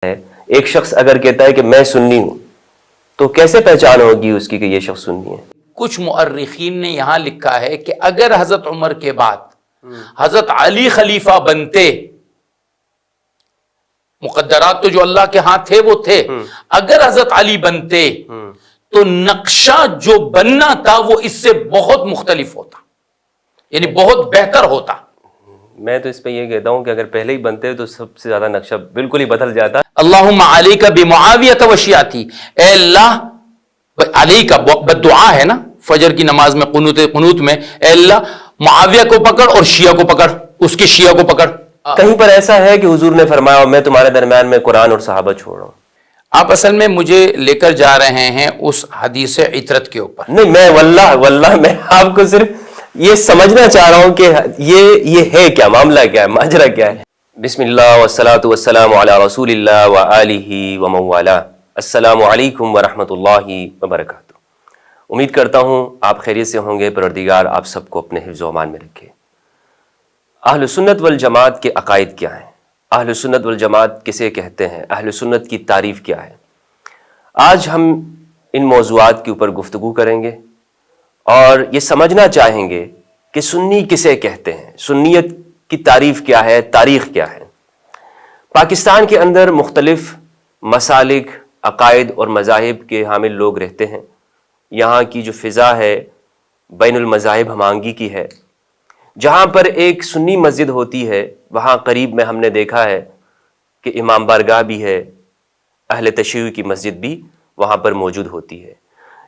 ہے. ایک شخص اگر کہتا ہے کہ میں سنی ہوں تو کیسے پہچان ہوگی اس کی کہ یہ شخص سنی ہے؟ کچھ مؤرخین نے یہاں لکھا ہے کہ اگر حضرت عمر کے بعد حضرت علی خلیفہ بنتے، مقدرات تو جو اللہ کے ہاں تھے وہ تھے، اگر حضرت علی بنتے تو نقشہ جو بننا تھا وہ اس سے بہت مختلف ہوتا، یعنی بہت بہتر ہوتا. میں تو اس پہ یہ کہتا ہوں کہ اگر پہلے ہی بنتے تو سب سے زیادہ نقشہ بالکل ہی بدل جاتا. اللہم علیک بمعاویہ وشیعتی، اے اللہ، علی کا بدعا ہے نا فجر کی نماز میں قنوت میں، اے اللہ معاویہ کو پکڑ اور شیعہ کو پکڑ، اس کے شیعہ کو پکڑ. کہیں پر ایسا ہے کہ حضور نے فرمایا میں تمہارے درمیان میں قرآن اور صحابہ چھوڑ رہا ہوں؟ آپ اصل میں مجھے لے کر جا رہے ہیں اس حدیث عطرت کے اوپر. نہیں، میں واللہ میں آپ کو صرف یہ سمجھنا چاہ رہا ہوں کہ یہ ہے کیا معاملہ، کیا ہے ماجرا، کیا ہے. بسم اللہ والصلاة والسلام علی رسول اللہ وآلہ ومن والاه. السلام علیکم ورحمۃ اللہ وبرکاتہ. امید کرتا ہوں آپ خیریت سے ہوں گے. پروردگار آپ سب کو اپنے حفظ و امان میں رکھے. اہل سنت والجماعت کے عقائد کیا ہیں؟ اہل سنت والجماعت کسے کہتے ہیں؟ اہل سنت کی تعریف کیا ہے؟ آج ہم ان موضوعات کے اوپر گفتگو کریں گے اور یہ سمجھنا چاہیں گے کہ سنی کسے کہتے ہیں، سنیت کی تعریف کیا ہے، تاریخ کیا ہے. پاکستان کے اندر مختلف مسالک، عقائد اور مذاہب کے حامل لوگ رہتے ہیں. یہاں کی جو فضا ہے بین المذاہب ہمانگی کی ہے. جہاں پر ایک سنی مسجد ہوتی ہے وہاں قریب میں ہم نے دیکھا ہے کہ امام بارگاہ بھی ہے، اہل تشیع کی مسجد بھی وہاں پر موجود ہوتی ہے.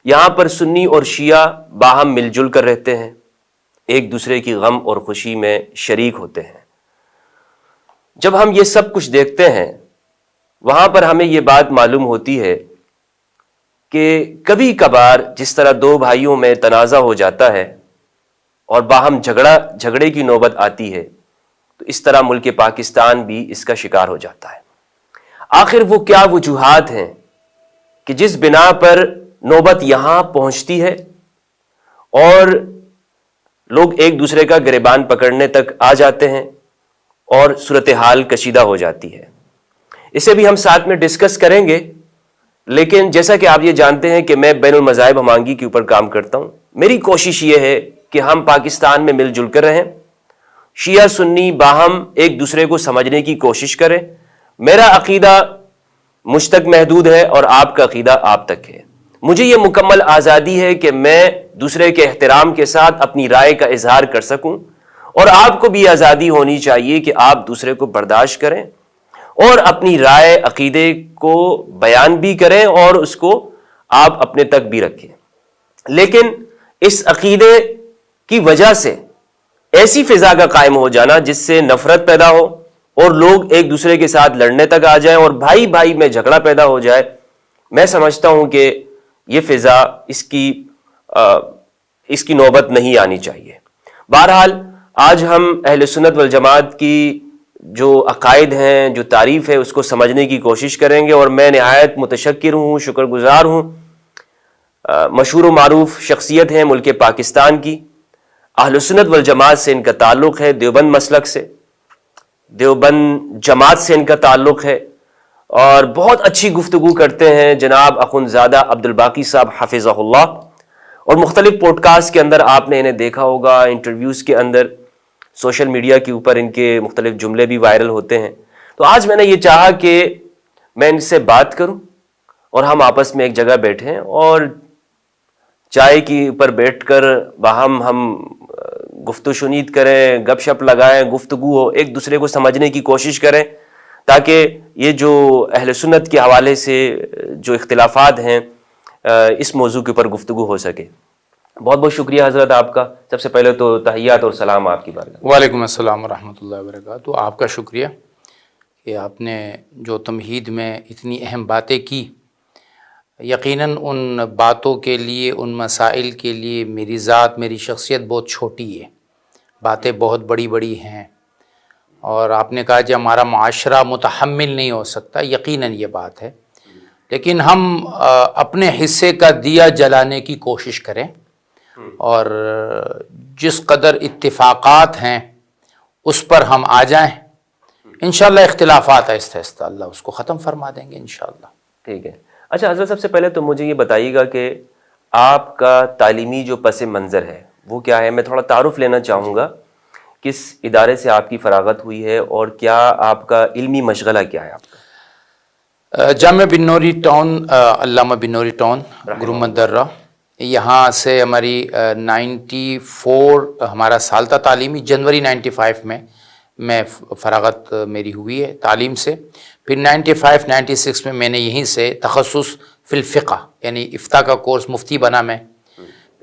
یہاں پر سنی اور شیعہ باہم مل جل کر رہتے ہیں، ایک دوسرے کی غم اور خوشی میں شریک ہوتے ہیں. جب ہم یہ سب کچھ دیکھتے ہیں وہاں پر ہمیں یہ بات معلوم ہوتی ہے کہ کبھی کبھار جس طرح دو بھائیوں میں تنازع ہو جاتا ہے اور باہم جھگڑے کی نوبت آتی ہے تو اس طرح ملک پاکستان بھی اس کا شکار ہو جاتا ہے. آخر وہ کیا وجوہات ہیں کہ جس بنا پر نوبت یہاں پہنچتی ہے اور لوگ ایک دوسرے کا گریبان پکڑنے تک آ جاتے ہیں اور صورتحال کشیدہ ہو جاتی ہے؟ اسے بھی ہم ساتھ میں ڈسکس کریں گے. لیکن جیسا کہ آپ یہ جانتے ہیں کہ میں بین المذاہب ہمانگی کے اوپر کام کرتا ہوں. میری کوشش یہ ہے کہ ہم پاکستان میں مل جل کر رہیں، شیعہ سنی باہم ایک دوسرے کو سمجھنے کی کوشش کریں. میرا عقیدہ مجھ تک محدود ہے اور آپ کا عقیدہ آپ تک ہے. مجھے یہ مکمل آزادی ہے کہ میں دوسرے کے احترام کے ساتھ اپنی رائے کا اظہار کر سکوں اور آپ کو بھی آزادی ہونی چاہیے کہ آپ دوسرے کو برداشت کریں اور اپنی رائے عقیدے کو بیان بھی کریں اور اس کو آپ اپنے تک بھی رکھیں. لیکن اس عقیدے کی وجہ سے ایسی فضا کا قائم ہو جانا جس سے نفرت پیدا ہو اور لوگ ایک دوسرے کے ساتھ لڑنے تک آ جائیں اور بھائی بھائی میں جھگڑا پیدا ہو جائے، میں سمجھتا ہوں کہ یہ فضا اس کی نوبت نہیں آنی چاہیے. بہرحال آج ہم اہل سنت والجماعت کی جو عقائد ہیں، جو تعریف ہے، اس کو سمجھنے کی کوشش کریں گے. اور میں نہایت متشکر ہوں، شکر گزار ہوں. مشہور و معروف شخصیت ہیں ملک پاکستان کی، اہل سنت والجماعت سے ان کا تعلق ہے، دیوبند مسلک سے، دیوبند جماعت سے ان کا تعلق ہے اور بہت اچھی گفتگو کرتے ہیں جناب اخندزادہ عبدالباقی صاحب حفظہ اللہ. اور مختلف پوڈ کاسٹ کے اندر آپ نے انہیں دیکھا ہوگا، انٹرویوز کے اندر، سوشل میڈیا کے اوپر ان کے مختلف جملے بھی وائرل ہوتے ہیں. تو آج میں نے یہ چاہا کہ میں ان سے بات کروں اور ہم آپس میں ایک جگہ بیٹھیں اور چائے کے اوپر بیٹھ کر باہم ہم گفت و شنید کریں، گپ شپ لگائیں، گفتگو ہو، ایک دوسرے کو سمجھنے کی کوشش کریں تاکہ یہ جو اہل سنت کے حوالے سے جو اختلافات ہیں اس موضوع کے اوپر گفتگو ہو سکے. بہت بہت شکریہ حضرت آپ کا. سب سے پہلے تو تحیات اور سلام آپ کی بارگاہ. وعلیکم السلام ورحمۃ اللہ وبرکاتہ. آپ کا شکریہ کہ آپ نے جو تمہید میں اتنی اہم باتیں کی. یقیناً ان باتوں کے لیے، ان مسائل کے لیے میری ذات، میری شخصیت بہت چھوٹی ہے، باتیں بہت بڑی بڑی ہیں. اور آپ نے کہا کہ ہمارا معاشرہ متحمل نہیں ہو سکتا، یقیناً یہ بات ہے. لیکن ہم اپنے حصے کا دیا جلانے کی کوشش کریں اور جس قدر اتفاقات ہیں اس پر ہم آ جائیں. انشاءاللہ اختلافات آہستہ آہستہ اللہ اس کو ختم فرما دیں گے انشاءاللہ. ٹھیک ہے. اچھا حضرت سب سے پہلے تو مجھے یہ بتائیے گا کہ آپ کا تعلیمی جو پس منظر ہے وہ کیا ہے؟ میں تھوڑا تعارف لینا چاہوں گا. کس ادارے سے آپ کی فراغت ہوئی ہے اور کیا آپ کا علمی مشغلہ کیا ہے آپ کا؟ جامعہ بن نوری ٹاؤن، علامہ بن نوری ٹاؤن گرومت درہ، یہاں سے ہماری 94 ہمارا سال تھا تعلیمی. جنوری 95 میں فراغت میری ہوئی ہے تعلیم سے. پھر 95-96 میں نے یہیں سے تخصص فی الفقہ یعنی افتاء کا کورس، مفتی بنا میں.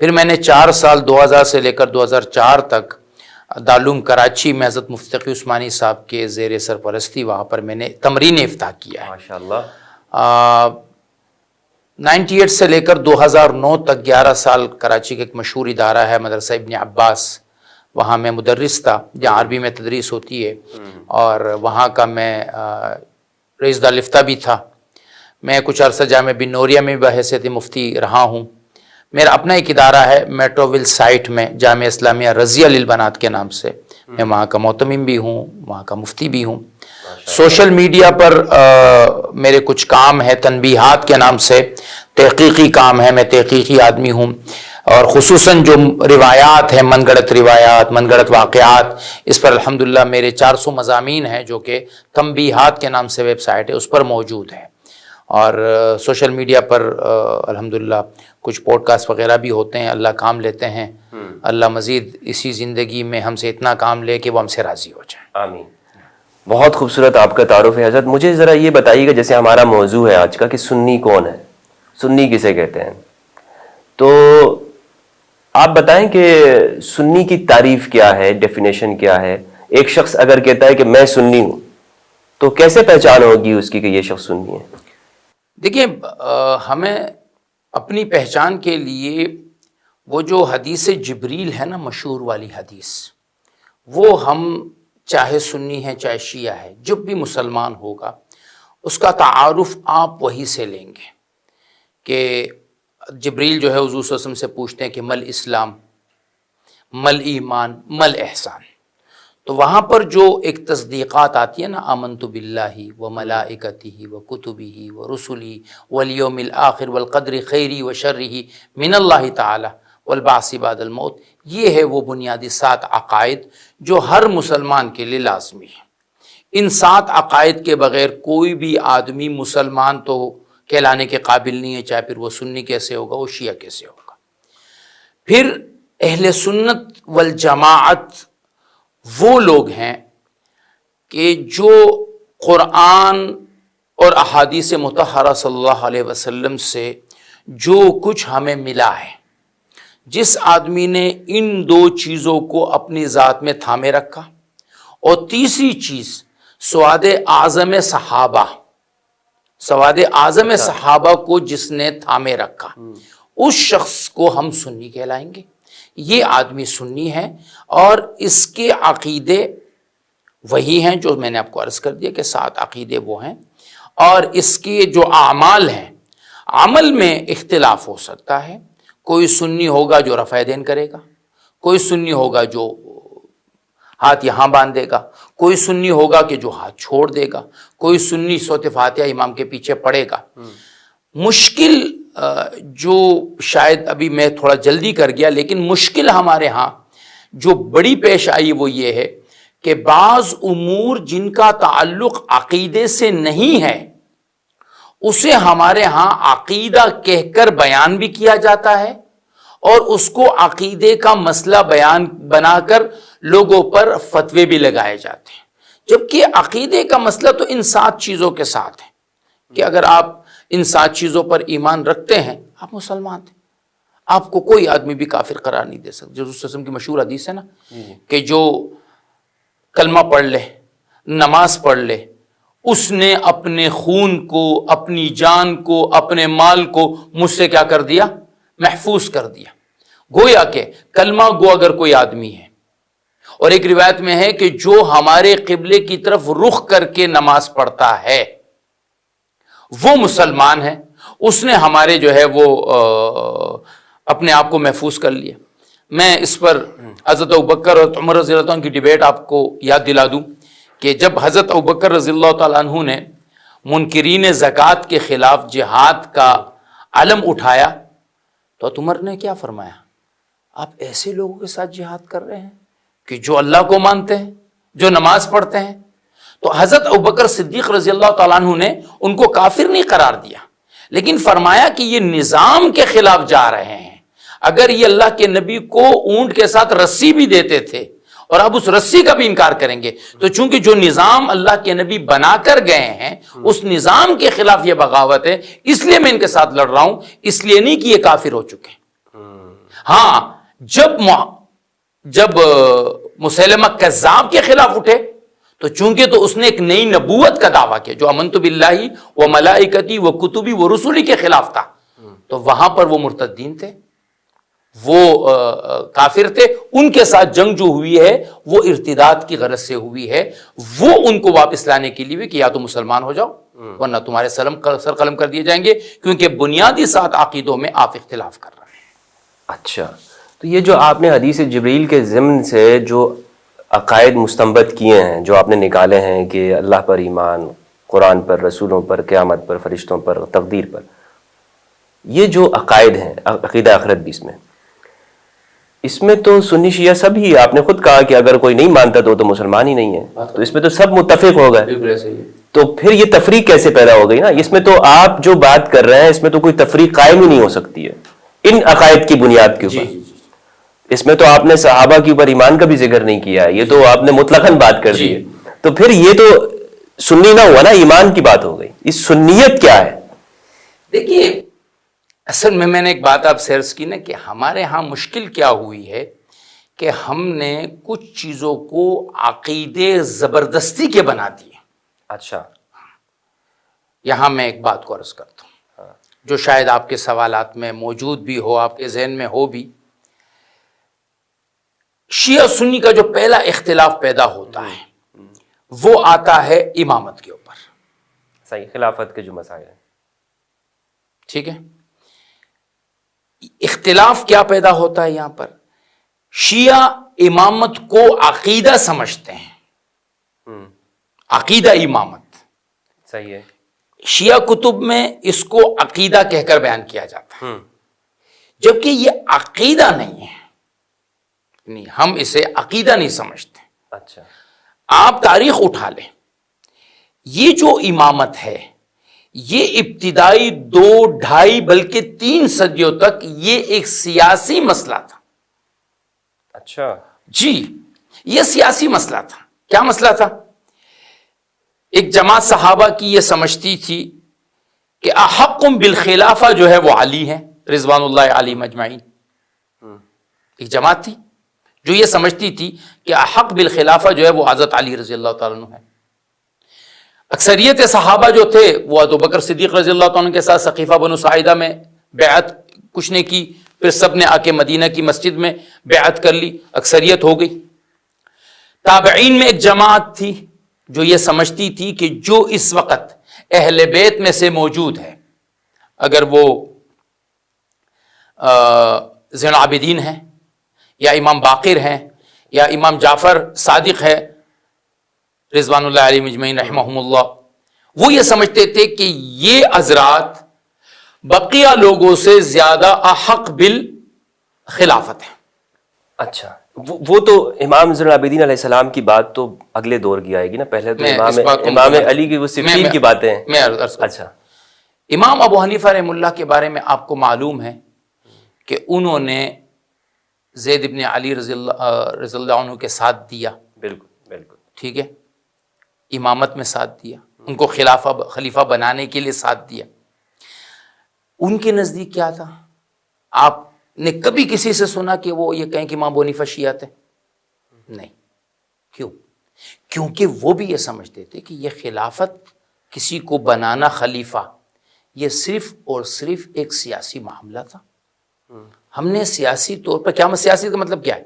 پھر میں نے 4 سال 2000 سے لے کر 2004 تک دارالعلوم کراچی میں حضرت مفتی تقی عثمانی صاحب کے زیر سرپرستی وہاں پر میں نے تمرین افتاء کیا ہے. ماشاءاللہ. 98 سے لے کر 2009 تک 11 سال کراچی کا ایک مشہور ادارہ ہے مدرسہ ابن عباس، وہاں میں مدرس تھا جہاں عربی میں تدریس ہوتی ہے، اور وہاں کا میں رئیس دار الافتاء بھی تھا. میں کچھ عرصہ جامعہ بن نوریہ میں بھی بحیثیت مفتی رہا ہوں. میرا اپنا ایک ادارہ ہے میٹروول سائٹ میں، جامعہ اسلامیہ رضیہ للبنات کے نام سے. میں وہاں کا معتمم بھی ہوں، وہاں کا مفتی بھی ہوں. سوشل میڈیا پر میرے کچھ کام ہے تنبیہات کے نام سے، تحقیقی کام ہے، میں تحقیقی آدمی ہوں. اور خصوصاً جو روایات ہیں، من گھڑت روایات، من گھڑت واقعات، اس پر الحمدللہ میرے 400 مضامین ہیں جو کہ تنبیہات کے نام سے ویب سائٹ ہے اس پر موجود ہے. اور سوشل میڈیا پر الحمدللہ کچھ پوڈ کاسٹ وغیرہ بھی ہوتے ہیں. اللہ کام لیتے ہیں، اللہ مزید اسی زندگی میں ہم سے اتنا کام لے کہ وہ ہم سے راضی ہو جائیں. آمین. بہت خوبصورت آپ کا تعارف ہے حضرت. مجھے ذرا یہ بتائیے گا، جیسے ہمارا موضوع ہے آج کا کہ سنی کون ہے، سنی کسے کہتے ہیں، تو آپ بتائیں کہ سنی کی تعریف کیا ہے، ڈیفینیشن کیا ہے. ایک شخص اگر کہتا ہے کہ میں سنی ہوں تو کیسے پہچان ہوگی اس کی کہ یہ شخص سنی ہے؟ دیکھیے، ہمیں اپنی پہچان کے لیے وہ جو حدیث جبریل ہے نا، مشہور والی حدیث، وہ ہم چاہے سنی ہے چاہے شیعہ ہے، جب بھی مسلمان ہوگا اس کا تعارف آپ وہی سے لیں گے. کہ جبریل جو ہے حضور صلی اللہ علیہ وسلم سے پوچھتے ہیں کہ مل اسلام، مل ایمان، مل احسان. تو وہاں پر جو ایک تصدیقات آتی ہے نا، آمنت باللہ و ملائکتہ و کتبہ و رسلہ والیوم الآخر والقدر خیری و شرہ من اللہ تعالی والبعث بعد الموت، یہ ہے وہ بنیادی 7 عقائد جو ہر مسلمان کے لیے لازمی ہے. ان 7 عقائد کے بغیر کوئی بھی آدمی مسلمان تو کہلانے کے قابل نہیں ہے، چاہے پھر وہ سنی کیسے ہوگا، وہ شیعہ کیسے ہوگا. پھر اہل سنت والجماعت وہ لوگ ہیں کہ جو قرآن اور احادیث مطہرہ صلی اللہ علیہ وسلم سے جو کچھ ہمیں ملا ہے، جس آدمی نے ان 2 چیزوں کو اپنی ذات میں تھامے رکھا، اور تیسری چیز سواد اعظم صحابہ، سواد اعظم صحابہ کو جس نے تھامے رکھا، اس شخص کو ہم سنی کہلائیں گے. یہ آدمی سنی ہے، اور اس کے عقیدے وہی ہیں جو میں نے آپ کو عرض کر دیا کہ 7 عقیدے وہ ہیں. اور اس کے جو اعمال ہیں، عمل میں اختلاف ہو سکتا ہے. کوئی سنی ہوگا جو رفع دین کرے گا، کوئی سنی ہوگا جو ہاتھ یہاں باندھے گا، کوئی سنی ہوگا کہ جو ہاتھ چھوڑ دے گا، کوئی سنی سورۃ فاتحہ امام کے پیچھے پڑھے گا. مشکل جو شاید ابھی میں تھوڑا جلدی کر گیا، لیکن مشکل ہمارے ہاں جو بڑی پیش آئی وہ یہ ہے کہ بعض امور جن کا تعلق عقیدے سے نہیں ہے اسے ہمارے ہاں عقیدہ کہہ کر بیان بھی کیا جاتا ہے، اور اس کو عقیدے کا مسئلہ بیان بنا کر لوگوں پر فتوے بھی لگائے جاتے ہیں. جبکہ عقیدے کا مسئلہ تو ان 7 چیزوں کے ساتھ ہے کہ اگر آپ ان 7 چیزوں پر ایمان رکھتے ہیں آپ مسلمان تھے. آپ کو کوئی آدمی بھی کافر قرار نہیں دے سکتا. حضور صلی اللہ علیہ وسلم کی مشہور حدیث ہے نا کہ جو کلمہ پڑھ لے، نماز پڑھ لے، اس نے اپنے خون کو، اپنی جان کو، اپنے مال کو مجھ سے کیا کر دیا؟ محفوظ کر دیا. گویا کہ کلمہ گو اگر کوئی آدمی ہے، اور ایک روایت میں ہے کہ جو ہمارے قبلے کی طرف رخ کر کے نماز پڑھتا ہے وہ مسلمان ہے، اس نے ہمارے جو ہے وہ اپنے آپ کو محفوظ کر لیا. میں اس پر حضرت ابوبکر اور عمر رضی اللہ عنہ کی ڈیبیٹ آپ کو یاد دلا دوں کہ جب حضرت ابوبکر رضی اللہ تعالیٰ عنہ نے منکرین زکوٰۃ کے خلاف جہاد کا علم اٹھایا تو عمر نے کیا فرمایا؟ آپ ایسے لوگوں کے ساتھ جہاد کر رہے ہیں کہ جو اللہ کو مانتے ہیں، جو نماز پڑھتے ہیں؟ تو حضرت ابوبکر صدیق رضی اللہ تعالیٰ عنہ نے ان کو کافر نہیں قرار دیا، لیکن فرمایا کہ یہ نظام کے خلاف جا رہے ہیں۔ اگر یہ اللہ کے نبی کو اونٹ کے ساتھ رسی بھی دیتے تھے اور اب اس رسی کا بھی انکار کریں گے، تو چونکہ جو نظام اللہ کے نبی بنا کر گئے ہیں اس نظام کے خلاف یہ بغاوت ہے، اس لیے میں ان کے ساتھ لڑ رہا ہوں، اس لیے نہیں کہ یہ کافر ہو چکے۔ ہاں، جب مسیلمہ کذاب کے خلاف اٹھے تو چونکہ تو اس نے ایک نئی نبوت کا دعویٰ کیا جو امنت باللہ و ملائکتی و کتبی و رسولی کے خلاف تھا، تو وہاں پر وہ مرتدین تھے، وہ کافر تھے، ان کے ساتھ جنگ جو ہوئی ہے وہ ارتداد کی غرض سے ہوئی ہے، وہ ان کو واپس لانے کے لیے کہ یا تو مسلمان ہو جاؤ ورنہ تمہارے سر قلم کر دیے جائیں گے، کیونکہ بنیادی 7 عقیدوں میں آپ اختلاف کر رہے ہیں۔ اچھا، تو یہ جو آپ نے حدیث جبریل کے ضمن سے جو عقائد مستنبط کیے ہیں، جو آپ نے نکالے ہیں کہ اللہ پر ایمان، قرآن پر، رسولوں پر، قیامت پر، فرشتوں پر، تقدیر پر، یہ جو عقائد ہیں عقیدہ آخرت بھی اس میں تو سنی شیعہ سب ہی، آپ نے خود کہا کہ اگر کوئی نہیں مانتا تو مسلمان ہی نہیں ہے، تو اس میں تو سب متفق ہو گئے، تو پھر یہ تفریق کیسے پیدا ہو گئی نا؟ اس میں تو آپ جو بات کر رہے ہیں اس میں تو کوئی تفریق قائم ہی نہیں ہو سکتی ہے ان عقائد کی بنیاد کے اوپر۔ اس میں تو آپ نے صحابہ کے اوپر ایمان کا بھی ذکر نہیں کیا ہے، یہ تو آپ نے مطلقاً بات کر دی ہے، تو پھر یہ تو سنی نہ ہوا نا، ایمان کی بات ہو گئی۔ اس سنیت کیا ہے؟ دیکھیے، اصل میں نے ایک بات آپ سے عرض کی نا کہ ہمارے ہاں مشکل کیا ہوئی ہے کہ ہم نے کچھ چیزوں کو عقیدے زبردستی کے بنا دیے۔ اچھا، یہاں میں ایک بات کو عرض کرتا ہوں جو شاید آپ کے سوالات میں موجود بھی ہو، آپ کے ذہن میں ہو بھی۔ شیعہ سنی کا جو پہلا اختلاف پیدا ہوتا ہے وہ آتا ہے امامت کے اوپر، صحیح، خلافت کے جو مسائل ہیں، ٹھیک ہے۔ اختلاف کیا پیدا ہوتا ہے یہاں پر؟ شیعہ امامت کو عقیدہ سمجھتے ہیں، عقیدہ امامت، صحیح ہے، شیعہ کتب میں اس کو عقیدہ کہہ کر بیان کیا جاتا ہے، جبکہ یہ عقیدہ نہیں ہے، نہیں، ہم اسے عقیدہ نہیں سمجھتے۔ اچھا، آپ تاریخ اٹھا لیں، یہ جو امامت ہے یہ ابتدائی 2، 2.5 بلکہ 3 صدیوں تک یہ ایک سیاسی مسئلہ تھا۔ اچھا، جی، یہ سیاسی مسئلہ تھا۔ کیا مسئلہ تھا؟ ایک جماعت صحابہ کی یہ سمجھتی تھی کہ احق بالخلافہ جو ہے وہ علی ہیں رضوان اللہ علیہم اجمعین۔ ایک جماعت تھی جو یہ سمجھتی تھی کہ احق بالخلافہ جو ہے وہ حضرت علی رضی اللہ تعالیٰ عنہ ہے۔ اکثریت صحابہ جو تھے وہ ابوبکر صدیق رضی اللہ تعالیٰ عنہ کے ساتھ سقیفہ بنو ساعدہ میں بیعت کچھ نے کی، پھر سب نے آ کے مدینہ کی مسجد میں بیعت کر لی، اکثریت ہو گئی۔ تابعین میں ایک جماعت تھی جو یہ سمجھتی تھی کہ جو اس وقت اہل بیت میں سے موجود ہے، اگر وہ زین العابدین ہیں یا امام باقر ہیں یا امام جعفر صادق ہے رضوان اللہ علیہ مجمعین رحمہم اللہ، وہ یہ سمجھتے تھے کہ یہ حضرات بقیہ لوگوں سے زیادہ احق بالخلافت ہیں۔ اچھا، وہ تو امام زین العابدین علیہ السلام کی بات تو اگلے دور کی آئے گی نا، پہلے تو امام علی کی وہ صفین کی باتیں ہیں۔ میں عرض کرتا ہوں، اچھا، امام ابو حنیفہ رحمہ اللہ کے بارے میں آپ کو معلوم ہے کہ انہوں نے زید ابن علی رضی اللہ عنہ کے ساتھ دیا، بالکل بالکل، ٹھیک ہے، امامت میں ساتھ دیا، ان کو خلیفہ بنانے کے لیے ساتھ دیا۔ ان کے نزدیک کیا تھا؟ آپ نے کبھی کسی سے سنا کہ وہ یہ کہیں کہ امام ابو حنیفہ شیعہ تھے؟ نہیں۔ کیوں؟ کیونکہ وہ بھی یہ سمجھتے تھے کہ یہ خلافت، کسی کو بنانا خلیفہ، یہ صرف اور صرف ایک سیاسی معاملہ تھا۔ ہم نے سیاسی طور پر، کیا سیاسی کا مطلب کیا ہے؟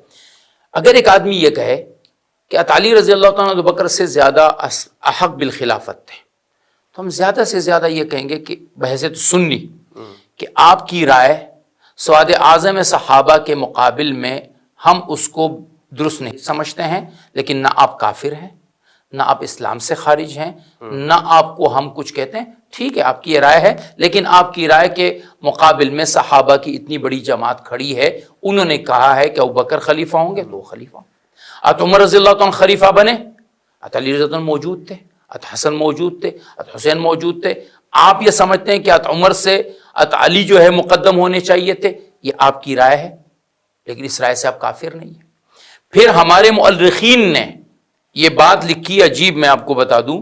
اگر ایک آدمی یہ کہے کہ علی رضی اللہ تعالیٰ عنہ بکر سے زیادہ احق بالخلافت تھے، تو ہم زیادہ سے زیادہ یہ کہیں گے کہ بحیثیت سنی کہ آپ کی رائے سواد اعظم صحابہ کے مقابل میں ہم اس کو درست نہیں سمجھتے ہیں، لیکن نہ آپ کافر ہیں نہ آپ اسلام سے خارج ہیں، نہ آپ کو ہم کچھ کہتے ہیں. ٹھیک ہے آپ کی یہ رائے ہے، لیکن آپ کی رائے کے مقابل میں صحابہ کی اتنی بڑی جماعت کھڑی ہے، انہوں نے کہا ہے کہ ابوبکر خلیفہ ہوں گے تو خلیفہ. عمر رضی اللہ عنہ خلیفہ بنے، علی رضی اللہ عنہ موجود تھے، حسن موجود تھے، حسین موجود تھے. آپ یہ سمجھتے ہیں کہ عمر سے علی جو ہے مقدم ہونے چاہیے تھے، یہ آپ کی رائے ہے، لیکن اس رائے سے آپ کافر نہیں ہیں. پھر ہمارے مؤرخین نے یہ بات لکھی عجیب، میں آپ کو بتا دوں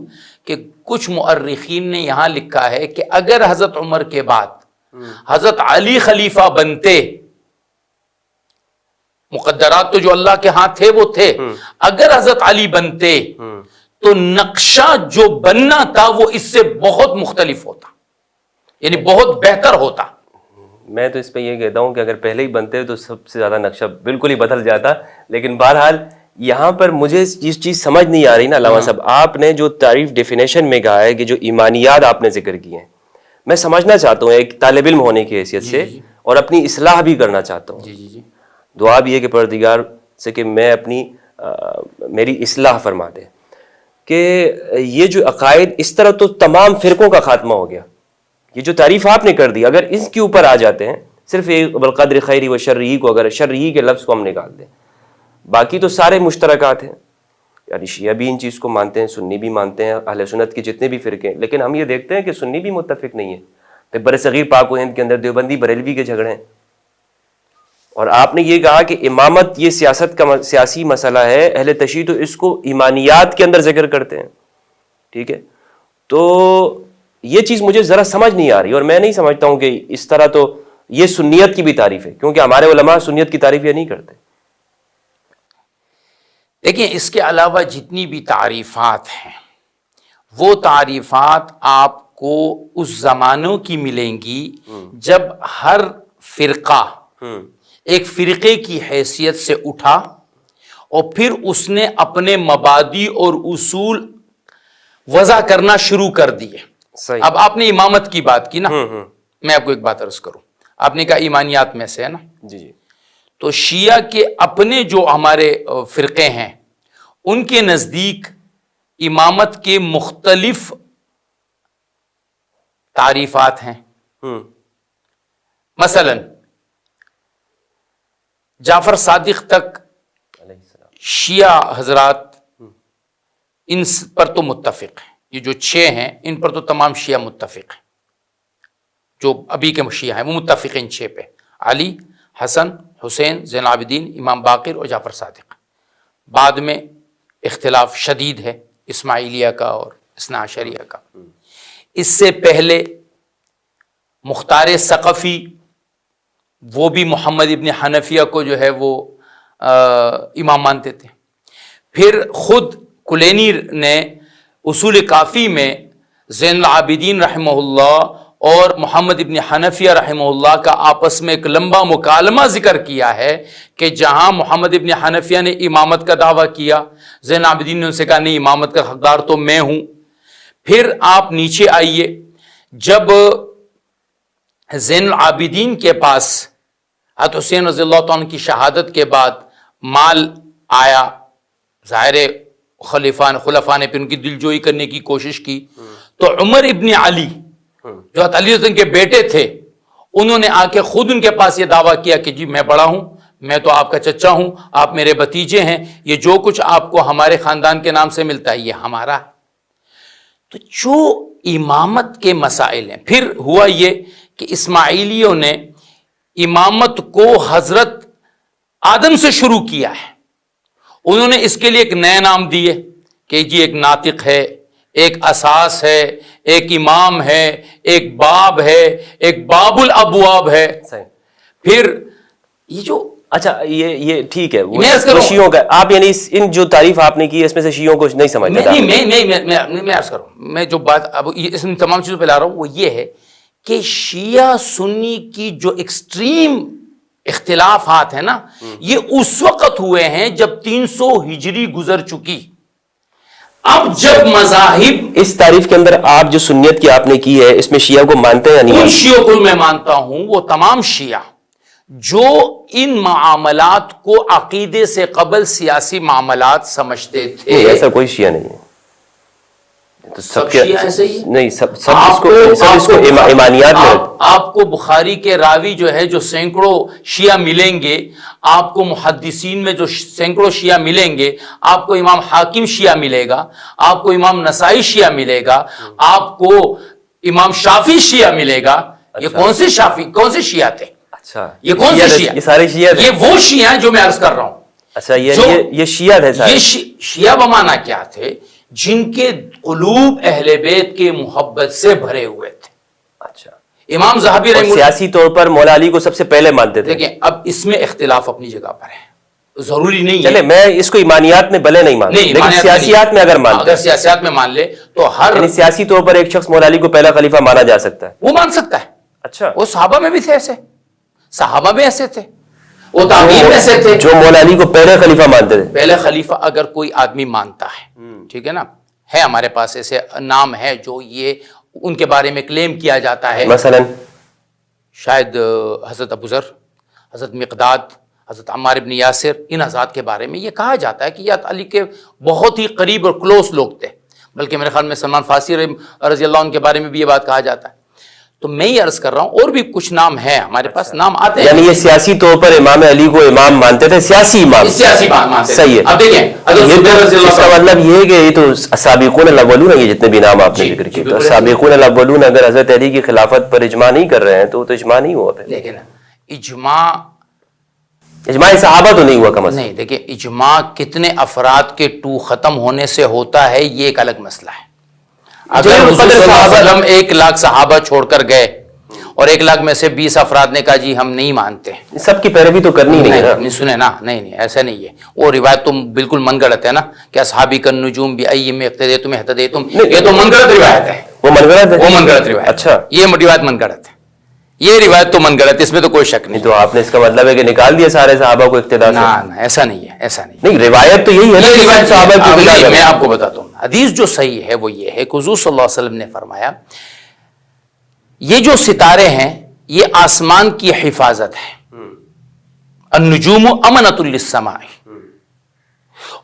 کہ کچھ مؤرخین نے یہاں لکھا ہے کہ اگر حضرت عمر کے بعد حضرت علی خلیفہ بنتے، مقدرات تو جو اللہ کے ہاں تھے وہ تھے، اگر حضرت علی بنتے تو نقشہ جو بننا تھا وہ اس سے بہت مختلف ہوتا، یعنی بہت بہتر ہوتا. میں تو اس پہ یہ کہتا ہوں کہ اگر پہلے ہی بنتے تو سب سے زیادہ نقشہ بالکل ہی بدل جاتا. لیکن بہرحال یہاں پر مجھے یہ چیز سمجھ نہیں آ رہی نا علامہ صاحب، آپ نے جو تعریف ڈیفینیشن میں کہا ہے کہ جو ایمانیات آپ نے ذکر کی ہیں، میں سمجھنا چاہتا ہوں ایک طالب علم ہونے کی حیثیت سے، اور اپنی اصلاح بھی کرنا چاہتا ہوں. دعا بھی ہے کہ پروردگار سے کہ میں میری اصلاح فرما دے کہ یہ جو عقائد اس طرح تو تمام فرقوں کا خاتمہ ہو گیا. یہ جو تعریف آپ نے کر دی، اگر اس کے اوپر آ جاتے ہیں، صرف ایک بالقدر خیری و شرعی کو، اگر شرعی کے لفظ کو ہم نکال دیں، باقی تو سارے مشترکات ہیں. یعنی شیعہ بھی ان چیز کو مانتے ہیں، سنی بھی مانتے ہیں، اہل سنت کے جتنے بھی فرقے ہیں، لیکن ہم یہ دیکھتے ہیں کہ سنی بھی متفق نہیں ہے. برصغیر پاک و ہند کے اندر دیوبندی بریلوی کے جھگڑے ہیں. اور آپ نے یہ کہا کہ امامت یہ سیاسی مسئلہ ہے، اہل تشیع تو اس کو ایمانیات کے اندر ذکر کرتے ہیں. ٹھیک ہے، تو یہ چیز مجھے ذرا سمجھ نہیں آ رہی، اور میں نہیں سمجھتا ہوں کہ اس طرح تو یہ سنیت کی بھی تعریف ہے، کیونکہ ہمارے علماء سنیت کی تعریف یہ نہیں کرتے. دیکھیں اس کے علاوہ جتنی بھی تعریفات ہیں، وہ تعریفات آپ کو اس زمانوں کی ملیں گی جب ہر فرقہ ایک فرقے کی حیثیت سے اٹھا اور پھر اس نے اپنے مبادی اور اصول وضع کرنا شروع کر دیے. صحیح. اب آپ نے امامت کی بات کی نا، میں آپ کو ایک بات عرض کروں، آپ نے کہا ایمانیات میں سے ہے نا. جی. تو شیعہ کے اپنے جو ہمارے فرقے ہیں، ان کے نزدیک امامت کے مختلف تعریفات ہیں. مثلا جعفر صادق تک شیعہ حضرات ان پر تو متفق ہیں، یہ جو 6 ہیں ان پر تو تمام شیعہ متفق ہیں، جو ابھی کے شیعہ ہیں وہ متفق ہیں ان 6 پہ: علی، حسن، حسین، زین العابدین، امام باقر اور جعفر صادق. بعد میں اختلاف شدید ہے اسماعیلیہ کا اور اثنا عشریہ کا. اس سے پہلے مختار ثقفی، وہ بھی محمد ابن حنفیہ کو جو ہے وہ امام مانتے تھے. پھر خود کلینی نے اصول کافی میں زین العابدین رحمہ اللہ اور محمد ابن حنفیہ رحمہ اللہ کا آپس میں ایک لمبا مکالمہ ذکر کیا ہے کہ جہاں محمد ابن حنفیہ نے امامت کا دعویٰ کیا، زین العابدین نے ان سے کہا نہیں، امامت کا حقدار تو میں ہوں. پھر آپ نیچے آئیے، جب زین العابدین کے پاس حضرت حسین رضی اللہ عنہ کی شہادت کے بعد مال آیا، ظاہر خلفاء نے پھر ان کی دلجوئی کرنے کی کوشش کی، تو عمر ابن علی جو حضرت علی کے بیٹے تھے، انہوں نے آ کے خود ان کے پاس یہ دعویٰ کیا کہ جی میں بڑا ہوں، میں تو آپ کا چچا ہوں، آپ میرے بھتیجے ہیں، یہ جو کچھ آپ کو ہمارے خاندان کے نام سے ملتا ہے یہ ہمارا ہے. تو جو امامت کے مسائل ہیں، پھر ہوا یہ کہ اسماعیلیوں نے امامت کو حضرت آدم سے شروع کیا ہے. انہوں نے اس کے لیے ایک نئے نام دیے کہ جی ایک ناطق ہے، ایک اساس ہے، ایک امام ہے، ایک باب ہے، ایک باب الابواب ہے. پھر یہ جو اچھا یہ ٹھیک ہے، وہ شیعوں کا آپ یعنی ان جو تعریف آپ نے کی اس میں سے شیعوں کو نہیں سمجھتا. میں عرض کروں، میں جو بات اب اس تمام چیزوں پہ لا رہا ہوں وہ یہ ہے کہ شیعہ سنی کی جو ایکسٹریم اختلافات ہیں نا، یہ اس وقت ہوئے ہیں جب 300 ہجری گزر چکی. اب جب مذاہب اس تعریف کے اندر آپ جو سنیت کی آپ نے کی ہے، اس میں شیعہ کو مانتے ہیں یا نہیں؟ ان شیعوں کو میں مانتا ہوں، وہ تمام شیعہ جو ان معاملات کو عقیدے سے قبل سیاسی معاملات سمجھتے تھے. ایسا کوئی شیعہ نہیں ہے. تو سب شیعہ ایسے ہی نہیں، سب اس کو ایمانیات میں آپ کو بخاری کے راوی جو ہے جو سینکڑوں شیعہ ملیں گے، آپ کو محدثین میں جو سینکڑوں شیعہ ملیں گے، آپ کو امام حاکم شیعہ ملے گا، آپ کو امام نسائی شیعہ ملے گا، آپ کو امام شافعی شیعہ ملے گا۔ یہ کون سے شافعی، کون سے شیعہ تھے؟ اچھا، یہ کون سے شیعہ؟ یہ سارے شیعہ تھے؟ یہ وہ شیعہ ہیں جو میں عرض کر رہا ہوں۔ اچھا، یہ شیعہ تھے سارے؟ یہ شیعہ بمانا کیا تھے؟ جن کے قلوب اہل بیت کے محبت سے بھرے ہوئے تھے۔ اچھا، امام ذہبی رحمہ اللہ سیاسی طور پر مولا علی کو سب سے پہلے مانتے تھے؟ دیکھیں، اب اس میں اختلاف اپنی جگہ پر ہے، ضروری نہیں ہے۔ چلے، میں اس کو ایمانیات میں بھلے نہیں مانتا، لیکن سیاسیات میں اگر سیاسیات میں مان لے تو ہر یعنی سیاسی طور پر ایک شخص مولا علی کو پہلا خلیفہ مانا جا سکتا ہے؟ وہ مان سکتا ہے۔ اچھا، وہ صحابہ میں بھی تھے ایسے، صحابہ میں ایسے تھے، وہ تابعین میں سے تھے جو مولا علی کو پہلے خلیفہ مانتے تھے۔ پہلے خلیفہ اگر کوئی آدمی مانتا ہے، ٹھیک ہے نا، ہے ہمارے پاس ایسے نام ہے جو یہ ان کے بارے میں کلیم کیا جاتا ہے، مثلا شاید حضرت ابو ذر، حضرت مقداد، حضرت عمار ابن یاسر، ان حضرات کے بارے میں یہ کہا جاتا ہے کہ یہ علی کے بہت ہی قریب اور کلوز لوگ تھے، بلکہ میرے خیال میں سلمان فارسی رضی اللہ عنہ کے بارے میں بھی یہ بات کہا جاتا ہے۔ تو میں یہ عرض کر رہا ہوں، اور بھی کچھ نام ہیں ہمارے پاس، نام آتے ہیں۔ یعنی یہ سیاسی طور پر امام علی کو امام مانتے تھے، سیاسی امام، سیاسی بات مانتے صحیح ہے۔ اب دیکھیں، اس کا مطلب یہ ہے کہ یہ تو سابقون الاولون ہیں، یہ جتنے بھی نام آپ نے ذکر کیے، تو سابقون الاولون اگر حضرت علی کی خلافت پر اجماع نہیں کر رہے ہیں تو وہ تو اجماع نہیں ہوا۔ لیکن اجماع صحابہ تو نہیں ہوا کم از کم۔ نہیں، دیکھیں، اجماع کتنے افراد کے ختم ہونے سے ہوتا ہے یہ ایک الگ مسئلہ ہے۔ اگر حضور صلی اللہ علیہ وسلم 1,00,000 صحابہ چھوڑ کر گئے اور 1,00,000 میں سے 20 افراد نے کہا جی ہم نہیں مانتے، سب کی پیروی تو کرنی نہیں ہے نہیں سنے نا، نہیں ایسا نہیں ہے۔ وہ روایت تو بالکل من گڑت ہے نا، کہ اصحابی کالنجوم بأیہم اقتدیتم اہتدیتم، یہ تو من گڑت روایت ہے، وہ من گڑت ہے، وہ من گڑت روایت۔ اچھا، یہ روایت من گڑت ہے، یہ روایت تو من گڑت، اس میں تو کوئی شک نہیں۔ تو آپ نے اس کا مطلب ہے کہ نکال دیا سارے صحابہ کو اقتداء سے؟ نہ، ایسا نہیں ہے، ایسا نہیں۔ روایت تو یہی ہے نا، روایت صحابہ کی اقتداء میں ہے۔ آپ کو بتاتا ہوں، حدیث جو صحیح ہے وہ یہ ہے کہ حضور صلی اللہ علیہ وسلم نے فرمایا یہ جو ستارے ہیں یہ آسمان کی حفاظت ہے، النجوم امنۃ للسماء،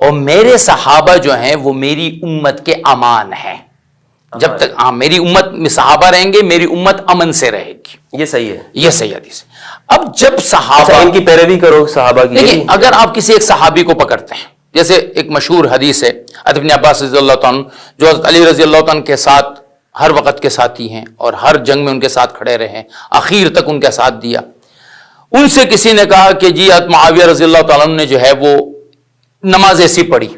اور میرے صحابہ جو ہیں وہ میری امت کے امان ہیں، جب تک میری امت میں صحابہ رہیں گے میری امت امن سے رہے گی۔ یہ صحیح ہے، یہ صحیح حدیث ہے۔ اب جب صحابہ ان کی پیروی کرو صحابہ کی، دیکھیں، اگر آپ کسی ایک صحابی کو پکڑتے ہیں، جیسے ایک مشہور حدیث ہے ابن عباس رضی اللہ عنہ، جو حضرت علی رضی اللہ عنہ کے ساتھ ہر وقت کے ساتھی ہیں اور ہر جنگ میں ان کے ساتھ کھڑے رہے، آخر تک ان کا ساتھ دیا۔ ان سے کسی نے کہا کہ جی حضرت معاویہ رضی اللہ تعالیٰ عنہ نے جو ہے وہ نماز ایسی پڑھی،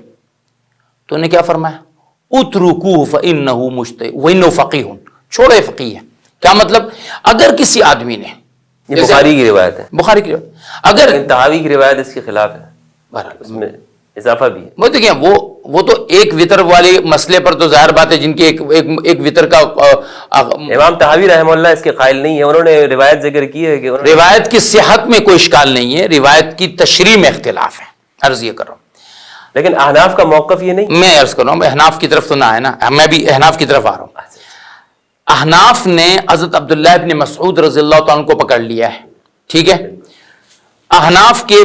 تو انہیں کیا فرمایا؟ اترکوہ فإنہ مجتہد وإنہ فقیہ، چھوڑے فقیہ ہے۔ کیا مطلب؟ اگر کسی آدمی نے، یہ بخاری کی روایت ہے، بخاری کی روایت، اگر طحاوی کی روایت اس کے خلاف ہے، اس میں اضافہ بھی ہے۔ وہ دیکھیں، وہ تو ایک وطر والے مسئلے پر تو ظاہر بات ہے، جن کی ایک وطر کا امام طحاوی رحمہ اللہ اس کے قائل نہیں ہے، انہوں نے روایت ذکر کی ہے کہ روایت کی صحت میں کوئی اشکال نہیں ہے، روایت کی تشریح میں اختلاف ہے، عرض یہ کر رہا ہوں۔ لیکن احناف کا موقف یہ نہیں، میں عرض کر رہا ہوں، احناف کی طرف تو نہ ہے نا، میں بھی احناف کی طرف آ رہا ہوں۔ احناف نے حضرت عبداللہ ابن مسعود رضی اللہ عنہ کو پکڑ لیا ہے، ٹھیک ہے۔ احناف کے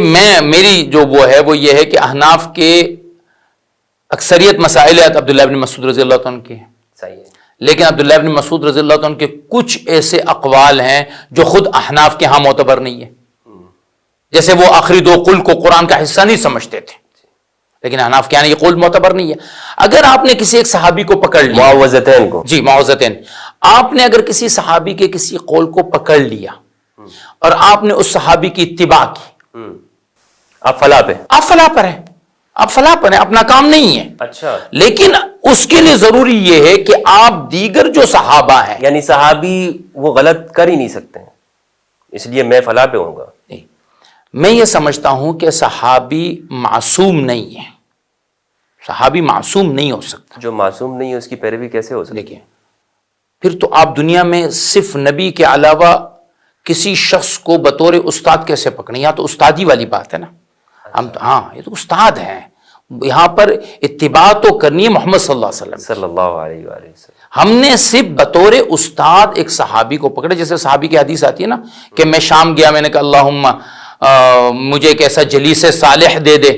میری جو وہ ہے وہ یہ ہے کہ احناف کے اکثریت مسائل عبداللہ ابن مسعود رضی اللہ عنہ کے ہیں، صحیح ہے، لیکن عبداللہ ابن مسعود رضی اللہ عنہ کے کچھ ایسے اقوال ہیں جو خود احناف کے ہاں معتبر نہیں ہے، جیسے وہ آخری 2 قول کو قرآن کا حصہ نہیں سمجھتے تھے، لیکن احناف کے یہاں یہ قول معتبر نہیں ہے۔ اگر آپ نے کسی ایک صحابی کو پکڑ لیا، معوذتین کو، جی معوذتین، آپ نے اگر کسی صحابی کے کسی قول کو پکڑ لیا اور آپ نے اس صحابی کی اتباع کی، آپ فلاح پہ، آپ فلاح پر ہیں، آپ فلاح پر ہیں، اپنا کام نہیں ہے۔ اچھا، لیکن اس کے لیے ضروری یہ ہے کہ آپ دیگر جو صحابہ ہیں، یعنی صحابی وہ غلط کر ہی نہیں سکتے ہیں، اس لیے میں فلاح پہ ہوں گا۔ نہیں، میں یہ سمجھتا ہوں کہ صحابی معصوم نہیں ہے، صحابی معصوم نہیں ہو سکتا۔ جو معصوم نہیں ہے اس کی پیروی کیسے ہو سکتی؟ دیکھیں، پھر تو آپ دنیا میں صرف نبی کے علاوہ کسی شخص کو بطور استاد کیسے پکڑیں؟ یہاں تو استادی والی بات ہے نا، ہم ہاں یہ تو استاد ہیں، یہاں پر اتباع تو کرنی ہے محمد صلی اللہ علیہ وسلم، صلی اللہ علیہ وآلہ وسلم۔ ہم نے صرف بطور استاد ایک صحابی کو پکڑے، جیسے صحابی کی حدیث آتی ہے نا کہ میں شام گیا، میں نے کہا اللہم مجھے ایک ایسا جلیس صالح دے دے،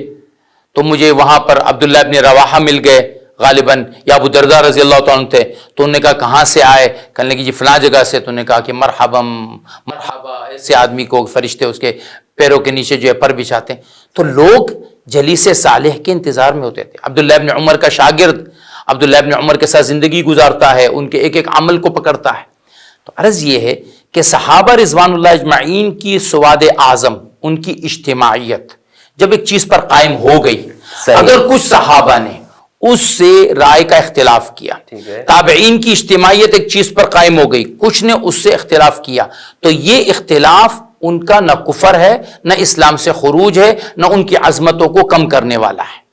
تو مجھے وہاں پر عبداللہ ابن رواحہ مل گئے، غالباً یا ابو درداء رضی اللہ تعالیٰ عنہ تھے، تو انہوں نے کہا کہاں سے آئے؟ کہنے لگے جی فلاں جگہ سے. تو انہوں نے کہا کہ مرحبا مرحبا، ایسے آدمی کو فرشتے اس کے پیروں کے نیچے جو ہے پر بچھاتے ہیں. تو لوگ جلیس صالح کے انتظار میں ہوتے تھے. عبداللہ ابن عمر کا شاگرد عبداللہ ابن عمر کے ساتھ زندگی گزارتا ہے، ان کے ایک ایک عمل کو پکڑتا ہے. تو عرض یہ ہے کہ صحابہ رضوان اللہ اجمعین کی سواد اعظم، ان کی اجتماعیت جب ایک چیز پر قائم ہو گئی، اگر کچھ صحابہ نے اس سے رائے کا اختلاف کیا، تابعین کی اجتماعیت ایک چیز پر قائم ہو گئی، کچھ نے اس سے اختلاف کیا، تو یہ اختلاف ان کا نہ کفر ہے، نہ اسلام سے خروج ہے، نہ ان کی عظمتوں کو کم کرنے والا ہے.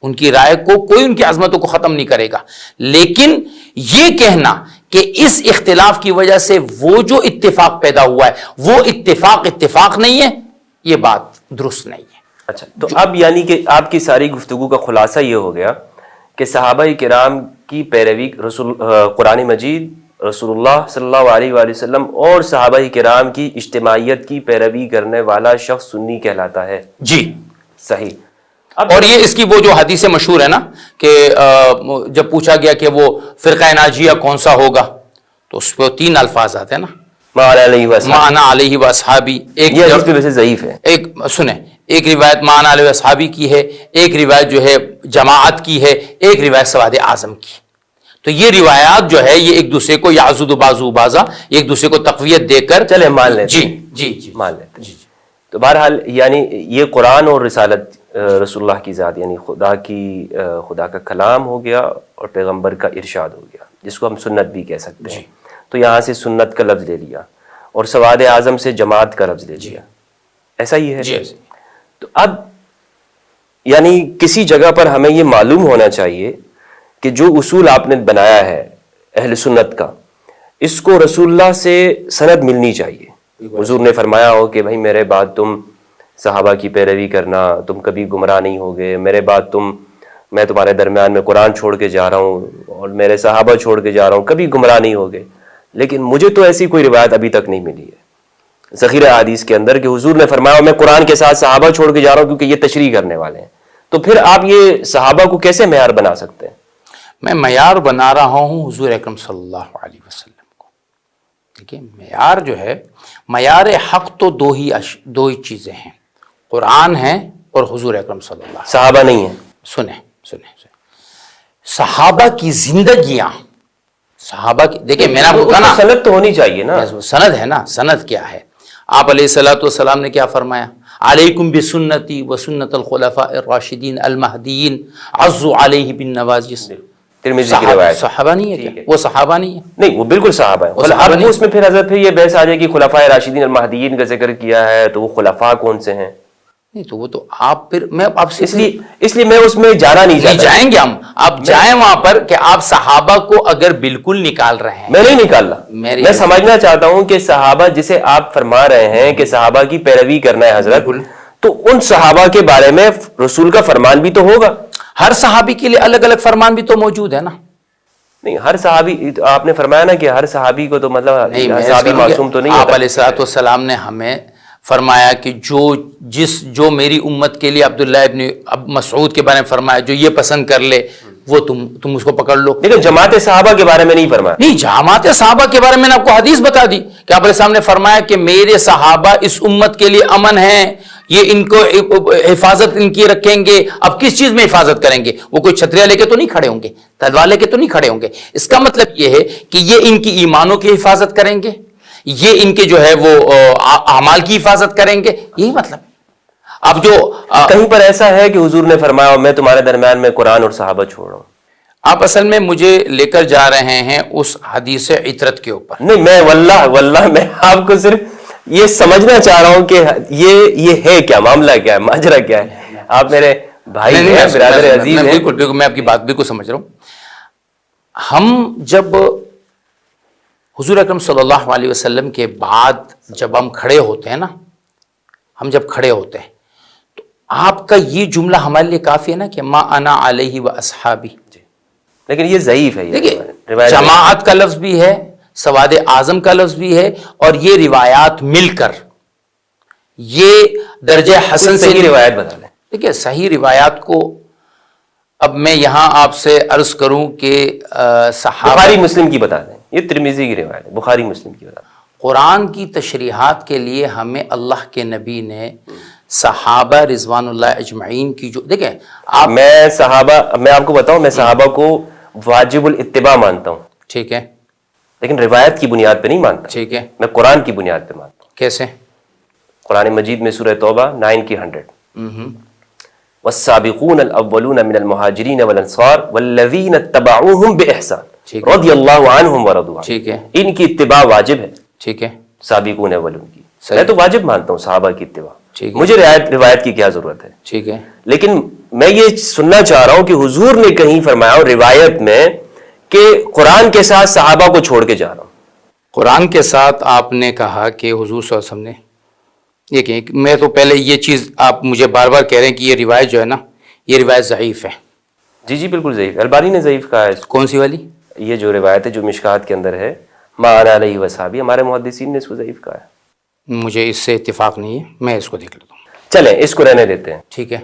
ان کی رائے کو کوئی ان کی عظمتوں کو ختم نہیں کرے گا. لیکن یہ کہنا کہ اس اختلاف کی وجہ سے وہ جو اتفاق پیدا ہوا ہے وہ اتفاق نہیں ہے، یہ بات درست نہیں ہے. اچھا، تو اب یعنی کہ آپ کی ساری گفتگو کا خلاصہ یہ ہو گیا کہ صحابہ کرام کی پیروی قرآن مجید، رسول اللہ صلی اللہ علیہ وآلہ وسلم اور صحابہ کرام کی اجتماعیت کی پیروی کرنے والا شخص سنی کہلاتا ہے. جی صحیح. اور یہ اس کی وہ جو حدیث مشہور ہے نا کہ جب پوچھا گیا کہ وہ فرقہ ناجیہ کون سا ہوگا تو اس پہ 3 الفاظ آتے ہیں نا، مانا علیہ واصحابی. ایک ویسے ضعیف ہے. ایک سنیں، ایک روایت مانا علیہ واصحابی کی ہے، ایک روایت جو ہے جماعت کی ہے، ایک روایت سواد اعظم کی. تو یہ روایات جو ہے یہ ایک دوسرے کو یعضد بعضو بعضا، ایک دوسرے کو تقویت دے کر چلے مان لیتے. جی مان لیتے. جی. تو بہرحال یعنی یہ قرآن اور رسالت رسول اللہ کی ذات، یعنی خدا کا کلام ہو گیا اور پیغمبر کا ارشاد ہو گیا، جس کو ہم سنت بھی کہہ سکتے ہیں. تو یہاں سے سنت کا لفظ لے لیا اور سواد اعظم سے جماعت کا لفظ لے لیا. ایسا ہی ہے. تو اب یعنی کسی جگہ پر ہمیں یہ معلوم ہونا چاہیے کہ جو اصول آپ نے بنایا ہے اہل سنت کا، اس کو رسول اللہ سے سند ملنی چاہیے. حضور نے فرمایا ہو کہ بھائی میرے بعد تم صحابہ کی پیروی کرنا، تم کبھی گمراہ نہیں ہوگے. میرے بعد میں تمہارے درمیان میں قرآن چھوڑ کے جا رہا ہوں اور میرے صحابہ چھوڑ کے جا رہا ہوں، کبھی گمراہ نہیں ہوگے. لیکن مجھے تو ایسی کوئی روایت ابھی تک نہیں ملی ہے ذخیرہ حدیث کے اندر کہ حضور نے فرمایا میں قرآن کے ساتھ صحابہ چھوڑ کے جا رہا ہوں کیونکہ یہ تشریح کرنے والے ہیں. تو پھر آپ یہ صحابہ کو کیسے معیار بنا سکتے ہیں؟ میں معیار بنا رہا ہوں حضور اکرم صلی اللہ علیہ وسلم کو. دیکھیے معیار جو ہے، معیار حق تو دو ہی چیزیں ہیں، قرآن ہے اور حضور اکرم صلی اللہ علیہ وسلم. صحابہ نہیں ہیں. سنیں صحابہ کی زندگیاں، صحابہ کی، دیکھیں میں نے آپ کو کہا نا سند تو ہونی چاہیے نا. سند ہے نا. سند کیا ہے؟ آپ علیہ الصلوۃ والسلام نے کیا فرمایا؟ علیکم بسنتی وسنت الخلفاء الراشدین المہدیین عضوا علیہ بالنواجذ. ترمذی کی روایت. صحابہ نہیں ہے کیا؟ وہ صحابہ نہیں ہے؟ نہیں، وہ بالکل صحابہ ہے. اب اس میں پھر حضرت یہ بحث آ جائے کہ خلفاء راشدین المہدیین کا ذکر کیا ہے تو وہ خلفاء کون سے ہیں؟ نہیں تو وہ تو آپ پھر میں آپ سے اس لیے میں اس میں جانا نہیں چاہتا. جائیں گے ہم، آپ جائیں وہاں پر کہ آپ صحابہ کو اگر بالکل نکال رہے ہیں. میں نہیں نکال رہا، میں سمجھنا چاہتا ہوں کہ صحابہ جسے آپ فرما رہے ہیں کہ صحابہ کی پیروی کرنا ہے حضرت، تو ان صحابہ کے بارے میں رسول کا فرمان بھی تو ہوگا. ہر صحابی کے لیے الگ الگ فرمان بھی تو موجود ہے نا. نہیں، ہر صحابی آپ نے فرمایا نا کہ ہر صحابی کو تو مطلب صحابی معصوم تو نہیں ہوتا. آپ علیہ الصلوۃ والسلام نے ہمیں فرمایا کہ جو میری امت کے لیے عبداللہ ابن مسعود کے بارے میں فرمایا، جو یہ پسند کر لے وہ تم اس کو پکڑ لو. لیکن جماعت صحابہ کے بارے میں نہیں فرمایا. نہیں، جماعت صحابہ کے بارے میں نے آپ کو حدیث بتا دی کہ آپ علیہ السلام نے فرمایا کہ میرے صحابہ اس امت کے لیے امن ہیں، یہ ان کو حفاظت ان کی رکھیں گے. اب کس چیز میں حفاظت کریں گے؟ وہ کوئی چھتریاں لے کے تو نہیں کھڑے ہوں گے، تلوار لے کے تو نہیں کھڑے ہوں گے. اس کا مطلب یہ ہے کہ یہ ان کی ایمانوں کی حفاظت کریں گے، یہ ان کے جو ہے وہ اعمال کی حفاظت کریں گے، یہی مطلب. اب جو کہیں پر ایسا ہے کہ حضور نے فرمایا میں تمہارے درمیان میں قرآن اور صحابہ چھوڑ رہا ہوں؟ آپ اصل میں مجھے لے کر جا رہے ہیں اس حدیث عطرت کے اوپر. نہیں، میں واللہ میں آپ کو صرف یہ سمجھنا چاہ رہا ہوں کہ یہ ہے کیا معاملہ، کیا ہے ماجرا، کیا ہے. آپ میرے بھائی ہیں، برادر عزیز ہیں. بالکل میں آپ کی بات بالکل سمجھ رہا ہوں. ہم جب حضور اکرم صلی اللہ علیہ وسلم کے بعد جب ہم کھڑے ہوتے ہیں نا، ہم جب کھڑے ہوتے ہیں تو آپ کا یہ جملہ ہمارے لیے کافی ہے نا کہ ما انا علیہ و اصحابی. لیکن یہ ضعیف ہے. دیکھیے جماعت کا لفظ بھی ہے، سواد اعظم کا لفظ بھی ہے، اور یہ روایات مل کر یہ درجہ حسن سے روایت بتا لیں. دیکھیے صحیح روایات کو اب میں یہاں آپ سے عرض کروں کہ صحابہ بخاری مسلم کی بتا دیں، یہ ترمذی کی روایت ہے، بخاری مسلم کی بتا دیں۔ قرآن کی تشریحات کے لیے ہمیں اللہ کے نبی نے صحابہ رضوان اللہ اجمعین کی جو دیکھیں آپ، میں آپ کو بتاؤں، میں صحابہ کو واجب الاتباع مانتا ہوں، ٹھیک ہے، لیکن روایت کی بنیاد پہ نہیں مانتا، ٹھیک ہے، میں قرآن کی بنیاد پہ مانتا ہوں۔ کیسے؟ قرآن مجید میں سورہ توبہ 9 کی 100، والسابقون الاولون من المہاجرین والانصار والذین اتبعوہم بإحسان رضی اللہ عنہم ورضوا عنہ، ٹھیک ہے، ان کی اتباع واجب ہے، ٹھیک ہے، سابقون اولون کی، صحیح، میں تو واجب مانتا ہوں صحابہ کی اتباع، ٹھیک ہے، مجھے روایت کی کیا ضرورت ہے؟ ٹھیک ہے، لیکن میں یہ سننا چاہ رہا ہوں کہ حضور نے کہیں فرمایا اور روایت میں کہ قرآن کے ساتھ صحابہ کو چھوڑ کے جا رہا ہوں۔ قرآن کے ساتھ آپ نے کہا کہ حضور صلی اللہ علیہ وسلم نے یہ کہ میں تو پہلے یہ چیز آپ مجھے بار بار کہہ رہے ہیں کہ یہ روایت جو ہے نا یہ روایت ضعیف ہے۔ جی جی بالکل ضعیف، البانی نے ضعیف کہا ہے اس کو۔ کون سی والی؟ یہ جو روایت ہے جو مشکات کے اندر ہے، ما انا علیہ وصحابی، ہمارے محدثین نے اس کو ضعیف کہا ہے۔ مجھے اس سے اتفاق نہیں ہے، میں اس کو دیکھ لیتا ہوں۔ چلیں اس کو رہنے دیتے ہیں، ٹھیک ہے،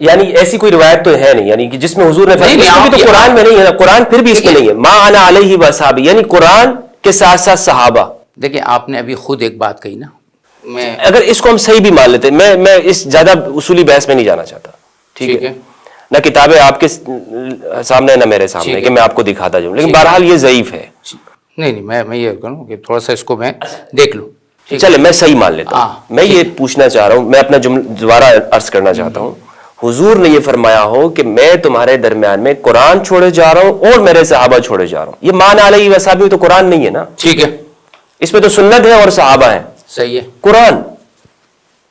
یعنی ایسی کوئی روایت تو ہے نہیں، یعنی کہ جس میں حضور نے نہیں، اس میں بھی تو قرآن میں نہیں ہے نا، قرآن پھر بھی اس میں نہیں ہے، ما انا علیہ وصحابی، یعنی قرآن کے ساتھ ساتھ صحابہ۔ دیکھیں آپ نے ابھی خود ایک بات کہی نا، میں اگر اس کو ہم صحیح بھی مان لیتے، میں اس زیادہ اصولی بحث میں نہیں جانا چاہتا، ٹھیک ہے، نہ کتابیں آپ کے سامنے نہ میرے سامنے کہ میں آپ کو دکھاتا جاؤں، لیکن بہرحال یہ ضعیف ہے۔ نہیں میں یہ کروں کہ تھوڑا سا اس کو میں دیکھ لوں۔ چلے میں صحیح مان لیتا ہوں۔ میں یہ پوچھنا چاہ رہا ہوں، میں اپنا دوبارہ عرض کرنا چاہتا ہوں، حضور نے یہ فرمایا ہو کہ میں تمہارے درمیان میں قرآن چھوڑے جا رہا ہوں اور میرے صحابہ چھوڑے جا رہا ہوں، یہ مان علیہ وصحابی تو قرآن نہیں ہے نا، ٹھیک ہے، اس میں تو سنت ہے اور صحابہ ہیں، صحیح ہے،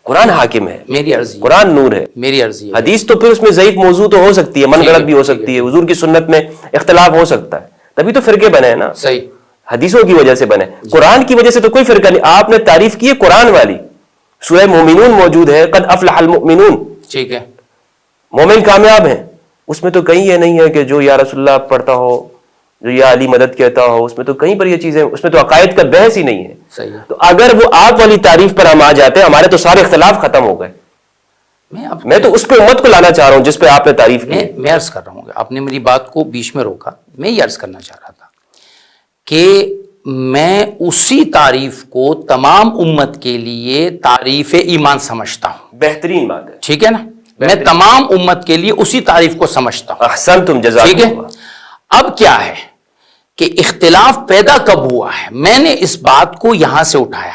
قرآن حاکم ہے، میری عرضی، قرآن نور ہے، میری عرضی ہے، حدیث تو پھر اس میں ضعیف موضوع تو ہو سکتی ہے، من غلط بھی ہو سکتی ہے، حضور کی سنت میں اختلاف ہو سکتا ہے، تبھی تو فرقے بنے ہیں نا، صحیح، حدیثوں کی وجہ سے بنے، قرآن کی وجہ سے تو کوئی فرقہ نہیں۔ آپ نے تعریف کی ہے قرآن والی، سورہ مومنون موجود ہے، قد افلح المؤمنون، ٹھیک ہے، مومن کامیاب ہیں، اس میں تو کہیں یہ نہیں ہے کہ جو یا رسول اللہ پڑھتا ہو، جو یا علی مدد کہتا ہو، اس میں تو کہیں پر یہ چیزیں، اس میں تو عقائد کا بحث ہی نہیں ہے۔ صحیح ہے، تو اگر وہ آپ والی تعریف پر ہم آ جاتے ہیں، ہمارے تو سارے اختلاف ختم ہو گئے۔ میں تو اس پہ امت کو لانا چاہ رہا ہوں جس پہ آپ نے تعریف کی۔ میں عرض کر رہا ہوں، آپ نے میری بات کو بیچ میں روکا، میں یہ عرض کرنا چاہ رہا تھا کہ میں اسی تعریف کو تمام امت کے لیے تعریف ایمان سمجھتا ہوں۔ بہترین بات ہے، ٹھیک ہے نا، میں تمام امت کے لیے اسی تعریف کو سمجھتا ہوں۔ احسنتم، جزاکم ٹھیک ہے، اللہ۔ اب کیا ہے کہ اختلاف پیدا کب ہوا ہے؟ میں نے اس بات کو یہاں سے اٹھایا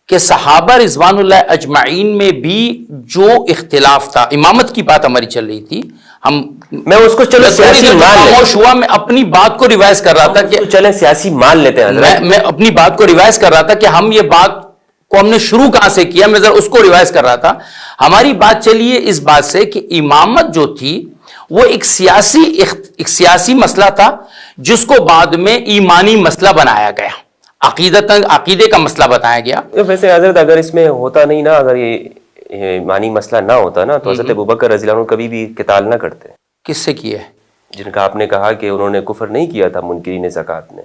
کہ صحابہ رضوان اللہ اجمعین میں بھی جو اختلاف تھا، امامت کی بات ہماری چل رہی تھی، میں اس کو چلو سیاسی مان خاموش ہوا، میں اپنی بات کو ریوائز کر رہا تھا کہ چلیں سیاسی مان لیتے ہیں حضرت۔ میں اپنی بات کو ریوائز کر رہا تھا کہ ہم یہ بات کو ہم نے شروع کہاں سے کیا، میں ذرا اس کو ریوائز کر رہا تھا۔ ہماری بات چلیے اس بات سے کہ امامت جو تھی وہ ایک سیاسی مسئلہ تھا جس کو بعد میں ایمانی مسئلہ بنایا گیا، عقیدے کا مسئلہ بتایا گیا۔ ویسے حضرت اگر اس میں ہوتا نہیں نا، اگر یہ ایمانی مسئلہ نہ ہوتا نا تو حضرت ابوبکر رضی اللہ عنہ کبھی بھی قتال نہ کرتے۔ کس سے کیا ہے؟ جن کا آپ نے کہا کہ انہوں نے کفر نہیں کیا تھا منکرین زکوٰۃ نے،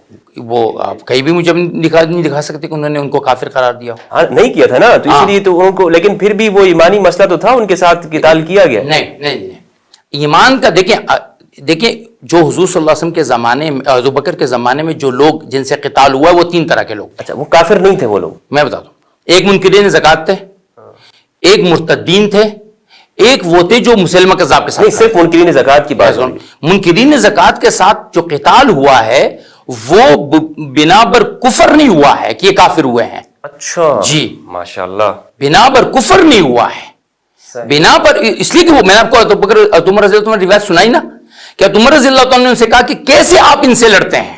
وہ آپ کہیں بھی مجھے نہیں دکھا سکتے کہ انہوں نے ان کو کافر قرار دیا۔ ہاں نہیں کیا تھا نا، تو اس لیے تو ان کو، لیکن پھر بھی وہ ایمانی مسئلہ تو تھا، ان کے ساتھ قتال کیا گیا۔ نہیں، ایمان کا دیکھیں جو حضور صلی اللہ علیہ وسلم کے زمانے میں، ابوبکر کے زمانے میں جو لوگ جن سے قتال ہوا ہے وہ 3 طرح کے لوگ تھے۔ اچھا، وہ کافر نہیں تھے وہ لوگ؟ میں بتا دوں، ایک منکرین زکوٰۃ تھے، ایک مرتدین تھے، ایک وہ تھے جو مسلمہ کذاب کے ساتھ۔ نہیں، صرف منکرین زکوٰۃ کی بات۔ منکرین زکوٰۃ کے ساتھ جو قتال ہوا ہے وہ بنا بر کفر نہیں ہوا ہے کہ یہ کافر ہوئے ہیں۔ اچھا جی، ماشاءاللہ، بنا بر کفر نہیں ہوا ہے، بنا پر اس لیے کہ وہ، میں نے آپ کو عمر رضی اللہ عنہ روایت سنائی نا کہ عمر رضی اللہ عنہ نے ان سے کہا کہ کیسے آپ ان سے لڑتے ہیں؟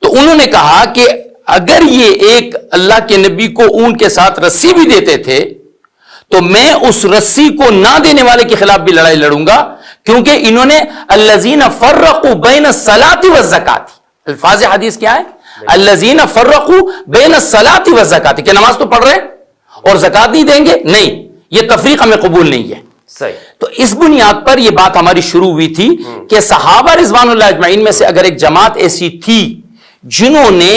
تو انہوں نے کہا کہ اگر یہ ایک اللہ کے نبی کو اون کے ساتھ رسی بھی دیتے تھے تو میں اس رسی کو نہ دینے والے کے خلاف بھی لڑائی لڑوں گا، کیونکہ انہوں نے الذین فرقوا بین الصلاۃ والزکاۃ، الفاظ حدیث کیا ہے؟ الذین فرقوا بین الصلاۃ والزکاۃ، کہ نماز تو پڑھ رہے اور زکات نہیں دیں گے، نہیں، یہ تفریق ہمیں قبول نہیں ہے۔ صحیح۔ تو اس بنیاد پر یہ بات ہماری شروع ہوئی تھی کہ صحابہ رضوان اللہ اجمعین میں سے اگر ایک جماعت ایسی تھی جنہوں نے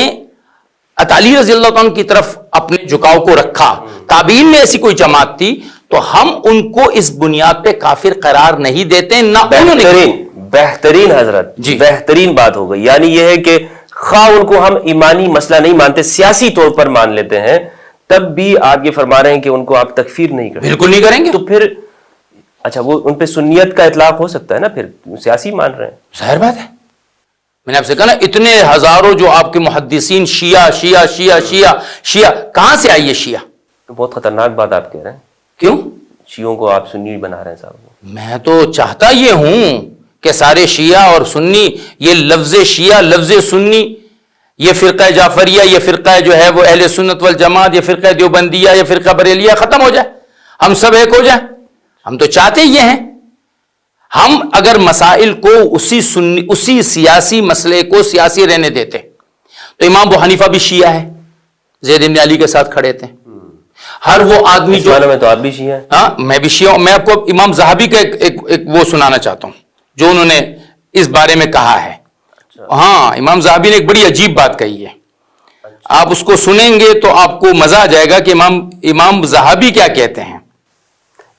علی رضی اللہ عنہ کی طرف اپنے جھکاؤ کو رکھا، تابعین میں ایسی کوئی جماعت تھی تو ہم ان کو اس بنیاد پہ کافر قرار نہیں دیتے. نہ انہوں نے بہترین حضرت جی بہترین بات ہو گئی. یعنی یہ ہے کہ خواہ ان کو ہم ایمانی مسئلہ نہیں مانتے، سیاسی طور پر مان لیتے ہیں، تب بھی آپ یہ فرما رہے ہیں کہ ان کو آپ تکفیر نہیں کریں. بالکل نہیں کریں گے. تو پھر اچھا وہ ان پہ سنیت کا اطلاق ہو سکتا ہے نا، پھر سیاسی مان رہے ہیں. ظاہر بات ہے. میں نے آپ سے کہا نا اتنے ہزاروں جو آپ کے محدثین شیعہ شیعہ شیعہ شیعہ شیعہ، کہاں سے آئی ہے شیعہ؟ بہت خطرناک بات آپ کہہ رہے ہیں. کیوں؟ شیعوں کو آپ سنی بنا رہے ہیں صاحب. میں تو چاہتا یہ ہوں کہ سارے شیعہ اور سنی، یہ لفظ شیعہ لفظ سنی، یہ فرقہ جعفریہ، یہ فرقہ جو ہے وہ اہل سنت والجماعت، یہ فرقہ دیوبندیہ، یہ فرقہ بریلیہ ختم ہو جائے، ہم سب ایک ہو جائیں. ہم تو چاہتے یہ ہیں. ہم اگر مسائل کو اسی سیاسی مسئلے کو سیاسی رہنے دیتے تو امام ابو حنیفہ بھی شیعہ ہے، زید بن علی کے ساتھ کھڑے تھے. ہر وہ آدمی جو میں تو آپ بھی شیعہ ہیں. ہاں میں بھی شیعہ ہوں. میں آپ کو امام زہبی کا ایک وہ سنانا چاہتا ہوں جو انہوں نے اس بارے میں کہا ہے. ہاں امام زہبی نے ایک بڑی عجیب بات کہی ہے. آپ اس کو سنیں گے تو آپ کو مزہ آ جائے گا کہ امام زہبی کیا کہتے ہیں.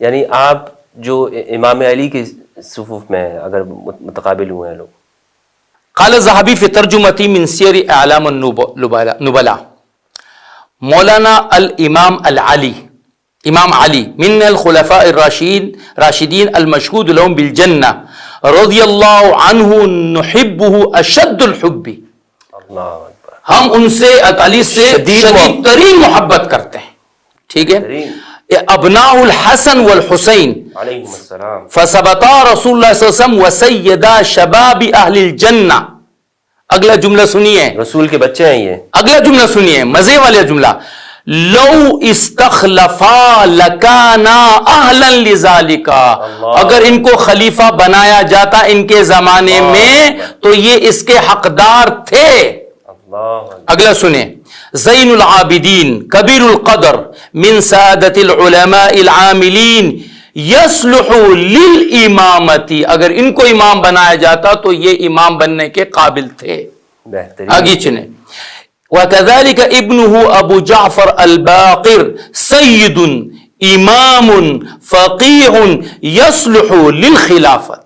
یعنی آپ جو امام علی کے صفوف میں اگر متقابل ہوئے ہیں لوگ. قال الذهبي في ترجمتي من سیر اعلام النبلاء مولانا الامام العلی امام علی من الخلفاء الراشدین المشہود لهم بالجنہ رضی اللہ عنہ نحبه اشد الحب. اللہ اکبر. ہم ان سے علی سے شدید ترین محبت کرتے ہیں. ٹھیک ہے. ابناء الحسن والحسین علیہم السلام فثبتا رسول اللہ صلی اللہ علیہ وسلم وسیدہ شباب اہل الجنہ. اگلا جملہ سنیے، رسول کے بچے ہیں یہ. اگلا جملہ سنیے، مزے والا جملہ. لو استخلفا لکانا اہلا لذالک، اگر ان کو خلیفہ بنایا جاتا ان کے زمانے میں تو یہ اس کے حقدار تھے. اگلا سنیں. زین العابدین کبیر القدر من سعادت العلماء العاملین یصلح للامامتی، اگر ان کو امام بنایا جاتا تو یہ امام بننے کے قابل تھے. بہترین. آگے چنیں. وَكَذَلِكَ ابْنُهُ ابو جعفر الباقر سید امام فقیح یصلح للخلافت،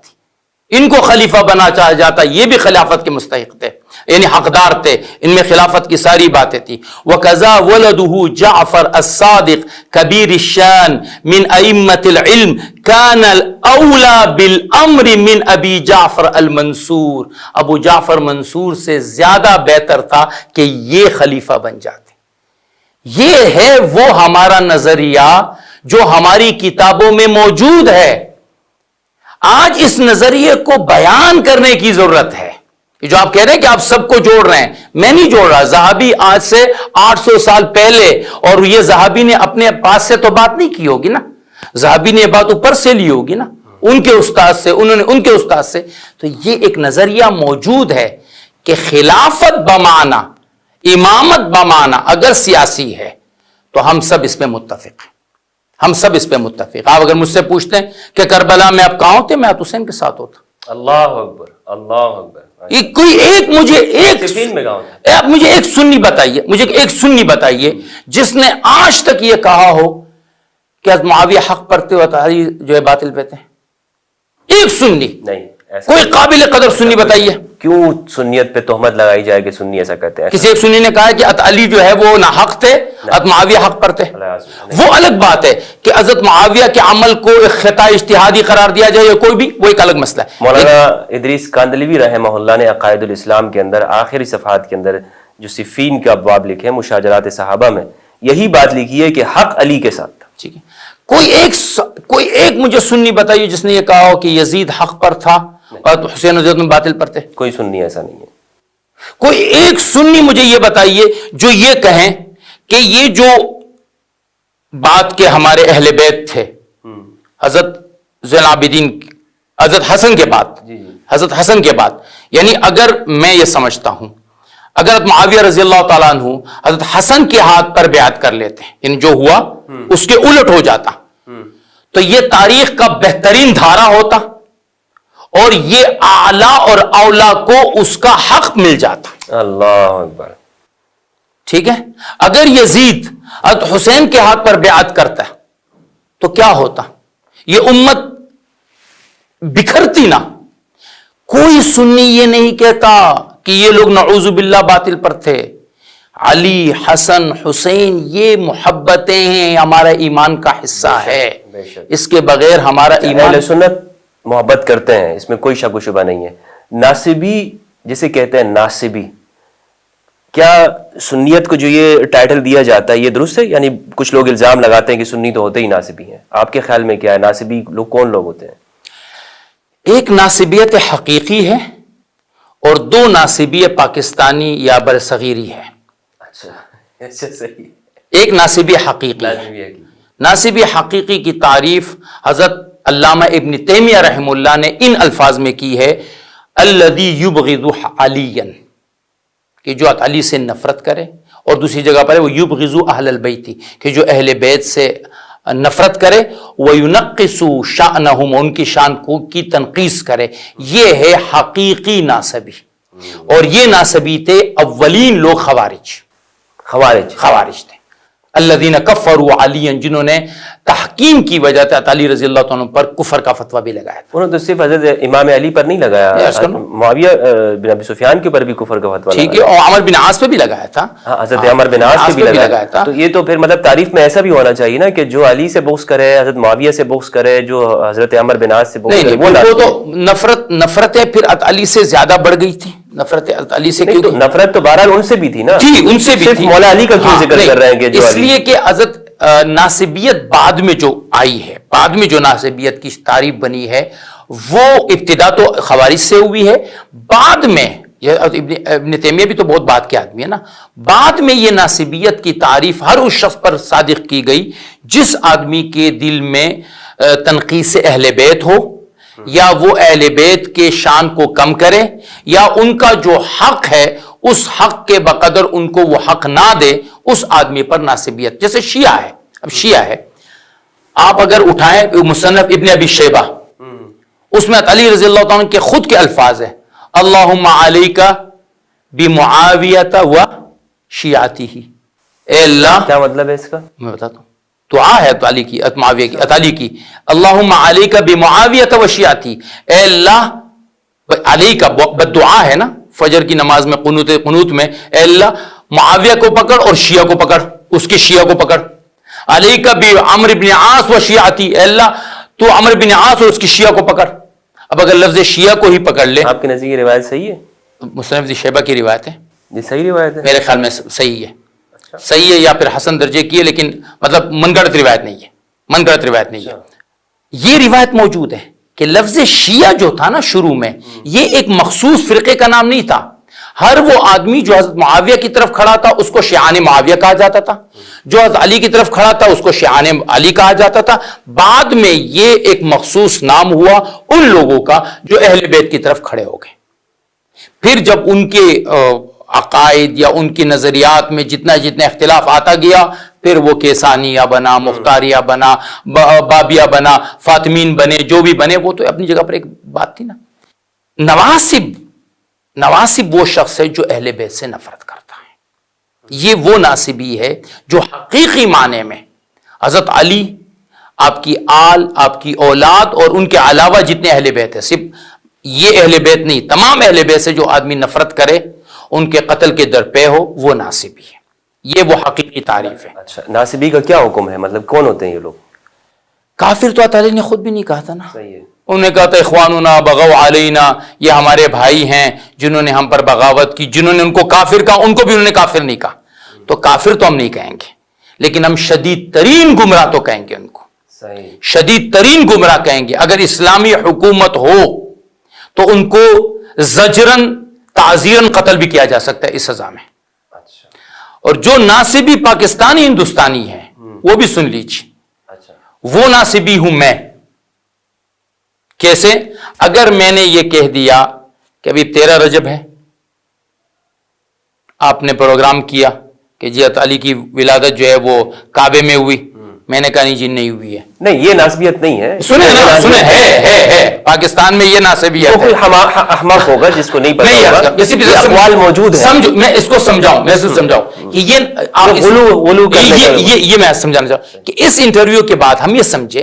ان کو خلیفہ بنا چاہا جاتا یہ بھی خلافت کے مستحق تھے، یعنی حقدار تھے، ان میں خلافت کی ساری باتیں تھی. وَكَذَا وَلَدُهُ جعفر الصادق کبیر الشان من ائمة العلم كان الاولی بالامر من ابی جعفر المنصور، ابو جعفر منصور سے زیادہ بہتر تھا کہ یہ خلیفہ بن جاتے. یہ ہے وہ ہمارا نظریہ جو ہماری کتابوں میں موجود ہے. آج اس نظریے کو بیان کرنے کی ضرورت ہے. جو آپ کہہ رہے ہیں کہ آپ سب کو جوڑ رہے ہیں، میں نہیں جوڑ رہا. زہابی آج سے 800 سال پہلے، اور یہ زہابی نے اپنے پاس سے تو بات نہیں کی ہوگی نا، زہابی نے یہ بات اوپر سے لی ہوگی نا، ان کے استاد سے، انہوں نے ان کے استاد سے. تو یہ ایک نظریہ موجود ہے کہ خلافت بمعنی، امامت بمعنی اگر سیاسی ہے تو ہم سب اس پہ متفق ہیں. ہم سب اس پہ متفق. آپ اگر مجھ سے پوچھتے ہیں کہ کربلا میں آپ کہاں ہوتے، میں حسین کے ساتھ ہوتا. اللہ اکبر اللہ اکبر. کوئی ایک مجھے آپ مجھے ایک سنی بتائیے، مجھے ایک سنی بتائیے جس نے آج تک یہ کہا ہو کہ معاویہ حق پرتے ہوتا علی جو ہے باطل پہ تھے. ایک سنی نہیں. کوئی قابل قدر سنی بتائیے. کیوں سنیت پہ تہمت لگائی جائے کہ سنی ایسا کہتے ہیں؟ کسی ایک سنی نے کہا ہے کہ علی جو ہے وہ نہ حق تھے، معاویہ حق پر تھے. وہ الگ بات ہے کہ حضرت معاویہ کے عمل کو ایک خطا اجتہادی قرار دیا جائے یا کوئی بھی، وہ ایک الگ مسئلہ ہے. مولانا ادریس کاندلوی رحمہ اللہ نے عقائد الاسلام کے اندر آخری صفحات کے اندر جو صفین کے ابواب لکھے ہیں مشاجرات صحابہ میں، یہی بات لکھی ہے کہ حق علی کے ساتھ تھا. ٹھیک ہے. کوئی ایک مجھے سنی بتائیے جس نے یہ کہا ہو کہ یزید حق پر تھا اور حسین و زید میں باطل پر تھے. کوئی سنی ایسا نہیں ہے. کوئی ایک سنی مجھے یہ بتائیے جو یہ کہیں کہ یہ جو بات کے ہمارے اہل بیت تھے، حضرت زین العابدین، حضرت حسن کے بعد، حضرت حسن کے بعد، یعنی اگر میں یہ سمجھتا ہوں اگر حضرت معاویہ رضی اللہ تعالیٰ عنہ حضرت حسن کے ہاتھ پر بیعت کر لیتے ہیں، یعنی جو ہوا اس کے الٹ ہو جاتا، تو یہ تاریخ کا بہترین دھارا ہوتا اور یہ اعلیٰ اور اولا کو اس کا حق مل جاتا. اللہ اکبر. ٹھیک ہے. اگر یزید حضرت حسین کے ہاتھ پر بیعت کرتا ہے تو کیا ہوتا؟ یہ امت بکھرتی نہ. کوئی سنی یہ نہیں کہتا کہ یہ لوگ نعوذ باللہ باطل پر تھے. علی، حسن، حسین یہ محبتیں ہیں، ہمارا ایمان کا حصہ ہے. اس کے بغیر ہمارا ایمان. اہل سنت محبت کرتے ہیں، اس میں کوئی شک و شبہ نہیں ہے. ناصبی جسے کہتے ہیں، ناصبی، کیا سنیت کو جو یہ ٹائٹل دیا جاتا ہے یہ درست ہے؟ یعنی کچھ لوگ الزام لگاتے ہیں کہ سنی تو ہوتے ہی ناصبی ہیں. آپ کے خیال میں کیا ہے؟ ناصبی لوگ کون لوگ ہوتے ہیں؟ ایک ناصبیت حقیقی ہے اور دو ناصبیت پاکستانی یا برصغیری ہے. اچھا صحیح. ایک ناصبی حقیقی ہے. ناصبی حقیقی کی تعریف حضرت علامہ ابن تیمیہ رحمہ اللہ نے ان الفاظ میں کی ہے: الذی یبغض علیٰ، کہ جو علی سے نفرت کرے. اور دوسری جگہ پر ہے وہ یبغض اہل البیت، کہ جو اہل بیت سے نفرت کرے. وَيُنَقِّصُ شَأْنَهُمْ، ان کی شان کو کی تنقیص کرے. یہ ہے حقیقی ناصبی. اور یہ ناصبی تھے اولین لوگ خوارج تھے. الذین کفروا علیٰ، جنہوں نے تحکیم کی وجہ سے علی رضی اللہ عنہ پر کفر کا فتویٰ بھی لگایا. انہوں نے تو صرف حضرت امام علی پر نہیں لگایا، معاویہ بن ابی سفیان کے پر بھی کفر کا فتویٰ ٹھیک ہے، اور عمر بن عاص پہ بھی لگایا تھا. حضرت عمر بن عاص پہ بھی لگایا تھا. تو یہ تو پھر مطلب تعریف میں ایسا بھی ہونا چاہیے نا کہ جو علی سے بغض کرے، حضرت معاویہ سے بغض کرے، جو حضرت عمر بن عاص سے بغض کرے، وہ تو نفرتیں پھر علی سے زیادہ بڑھ گئی تھی. نفرت علی سے تو نفرت تو بہرحال ان سے بھی تھی نا. جی ان سے بھی صرف مولا علی کا کیوں ذکر کر رہے ہیں کہ جو اس لیے کہ حضرت ناصبیت بعد میں جو آئی ہے، بعد میں جو ناصبیت کی تعریف بنی ہے، وہ ابتدا تو خوارج سے ہوئی ہے. بعد میں ابن تیمیہ بھی تو بہت بعد کے آدمی ہے نا. بعد میں یہ ناصبیت کی تعریف ہر اس شخص پر صادق کی گئی جس آدمی کے دل میں تنقیص اہل بیت ہو، یا وہ اہل بیت کے شان کو کم کرے، یا ان کا جو حق ہے اس حق کے بقدر ان کو وہ حق نہ دے، اس آدمی پر ناصبیت. جیسے شیعہ ہے. اب شیعہ ہے، آپ اگر اٹھائیں مصنف ابن ابی شیبہ، اس میں علی رضی اللہ عنہ کے خود کے الفاظ ہیں: اللہم علیک بمعاویۃ و شیعتی. اے اللہ، کیا مطلب ہے اس کا؟ میں بتاتا ہوں. دعا ہے علی کی، معاویہ کی، علی کی. اللہم علیک بمعاویۃ و شیعتی. اے اللہ، علی کا دعا ہے نا فجر کی نماز میں، قنوت میں: اے اللہ معاویہ کو پکڑ اور شیعہ کو پکڑ، اس کے شیعہ کو پکڑ. علیک بعمر بن عاص و شیعتی. اے اللہ تو عمر بن عاص اور اس کی شیعہ کو پکڑ. اب اگر لفظ شیعہ کو ہی پکڑ لے، آپ کے نزدیک یہ روایت صحیح ہے؟ مصنف شیبہ کی روایت ہے، یہ صحیح روایت ہے میرے خیال میں صحیح ہے. صحیح ہے یا پھر حسن درجے کی ہے، لیکن مطلب من گڑت روایت نہیں ہے. من گڑت روایت نہیں ہے. یہ روایت موجود ہے کہ لفظ شیعہ جو تھا نا شروع میں، یہ ایک مخصوص فرقے کا نام نہیں تھا. ہر وہ آدمی جو حضرت معاویہ کی طرف کھڑا تھا اس کو شیعان معاویہ کہا جاتا تھا، جو حضرت علی کی طرف کھڑا تھا اس کو شیعان علی کہا جاتا تھا. بعد میں یہ ایک مخصوص نام ہوا ان لوگوں کا جو اہل بیت کی طرف کھڑے ہو گئے. پھر جب ان کے عقائد یا ان کی نظریات میں جتنا اختلاف آتا گیا، پھر وہ کیسانیہ بنا، مختاریہ بنا، بابیہ بنا، فاطمین بنے، جو بھی بنے. وہ تو اپنی جگہ پر ایک بات تھی نا. نواسب وہ شخص ہے جو اہل بیت سے نفرت کرتا ہے. یہ وہ ناصبی ہے جو حقیقی معنی میں حضرت علی، آپ کی آل، آپ کی اولاد اور ان کے علاوہ جتنے اہل بیت ہیں، صرف یہ اہل بیت نہیں، تمام اہل بیت سے جو آدمی نفرت کرے، ان کے قتل کے درپے ہو، وہ ناصبی ہے. یہ وہ حقیقی تعریف ہے. اچھا، ناصبی کا کیا حکم ہے؟ مطلب کون ہوتے ہیں یہ لوگ؟ کافر تو تعالیٰ نے خود بھی نہیں کہا تھا نا. صحیح ہے. انہوں نے کہا تھا اخواننا بغوا علینا، یہ ہمارے بھائی ہیں جنہوں نے ہم پر بغاوت کی. جنہوں نے ان کو کافر کہا، ان کو بھی انہوں نے کافر نہیں کہا. تو کافر تو ہم نہیں کہیں گے، لیکن ہم شدید ترین گمراہ تو کہیں گے ان کو. صحیح. شدید ترین گمراہ کہیں گے. اگر اسلامی حکومت ہو تو ان کو زجرن تعزیرن قتل بھی کیا جا سکتا ہے اس سزا میں. اچھا. اور جو ناصبی پاکستانی ہندوستانی ہے وہ بھی سن لیجیے. اچھا. وہ ناصبی ہوں میں. کیسے؟ اگر میں نے یہ کہہ دیا کہ ابھی 13 رجب ہے، آپ نے پروگرام کیا کہ جی علی کی ولادت جو ہے وہ کعبے میں ہوئی، میں نے کہا نہیں جی نہیں ہوئی ہے. نہیں یہ ناسبیت نہیں ہے. سنیں نا سنیں, ہے پاکستان میں یہ ناسبیت ہے. کوئی احمق ہوگا جس کو نہیں پتا ہوگا. یہ اقوال موجود ہیں. سمجھو میں اس کو سمجھاؤں کہ یہ میں سمجھانا چاہوں کہ اس انٹرویو کے بعد ہم یہ سمجھے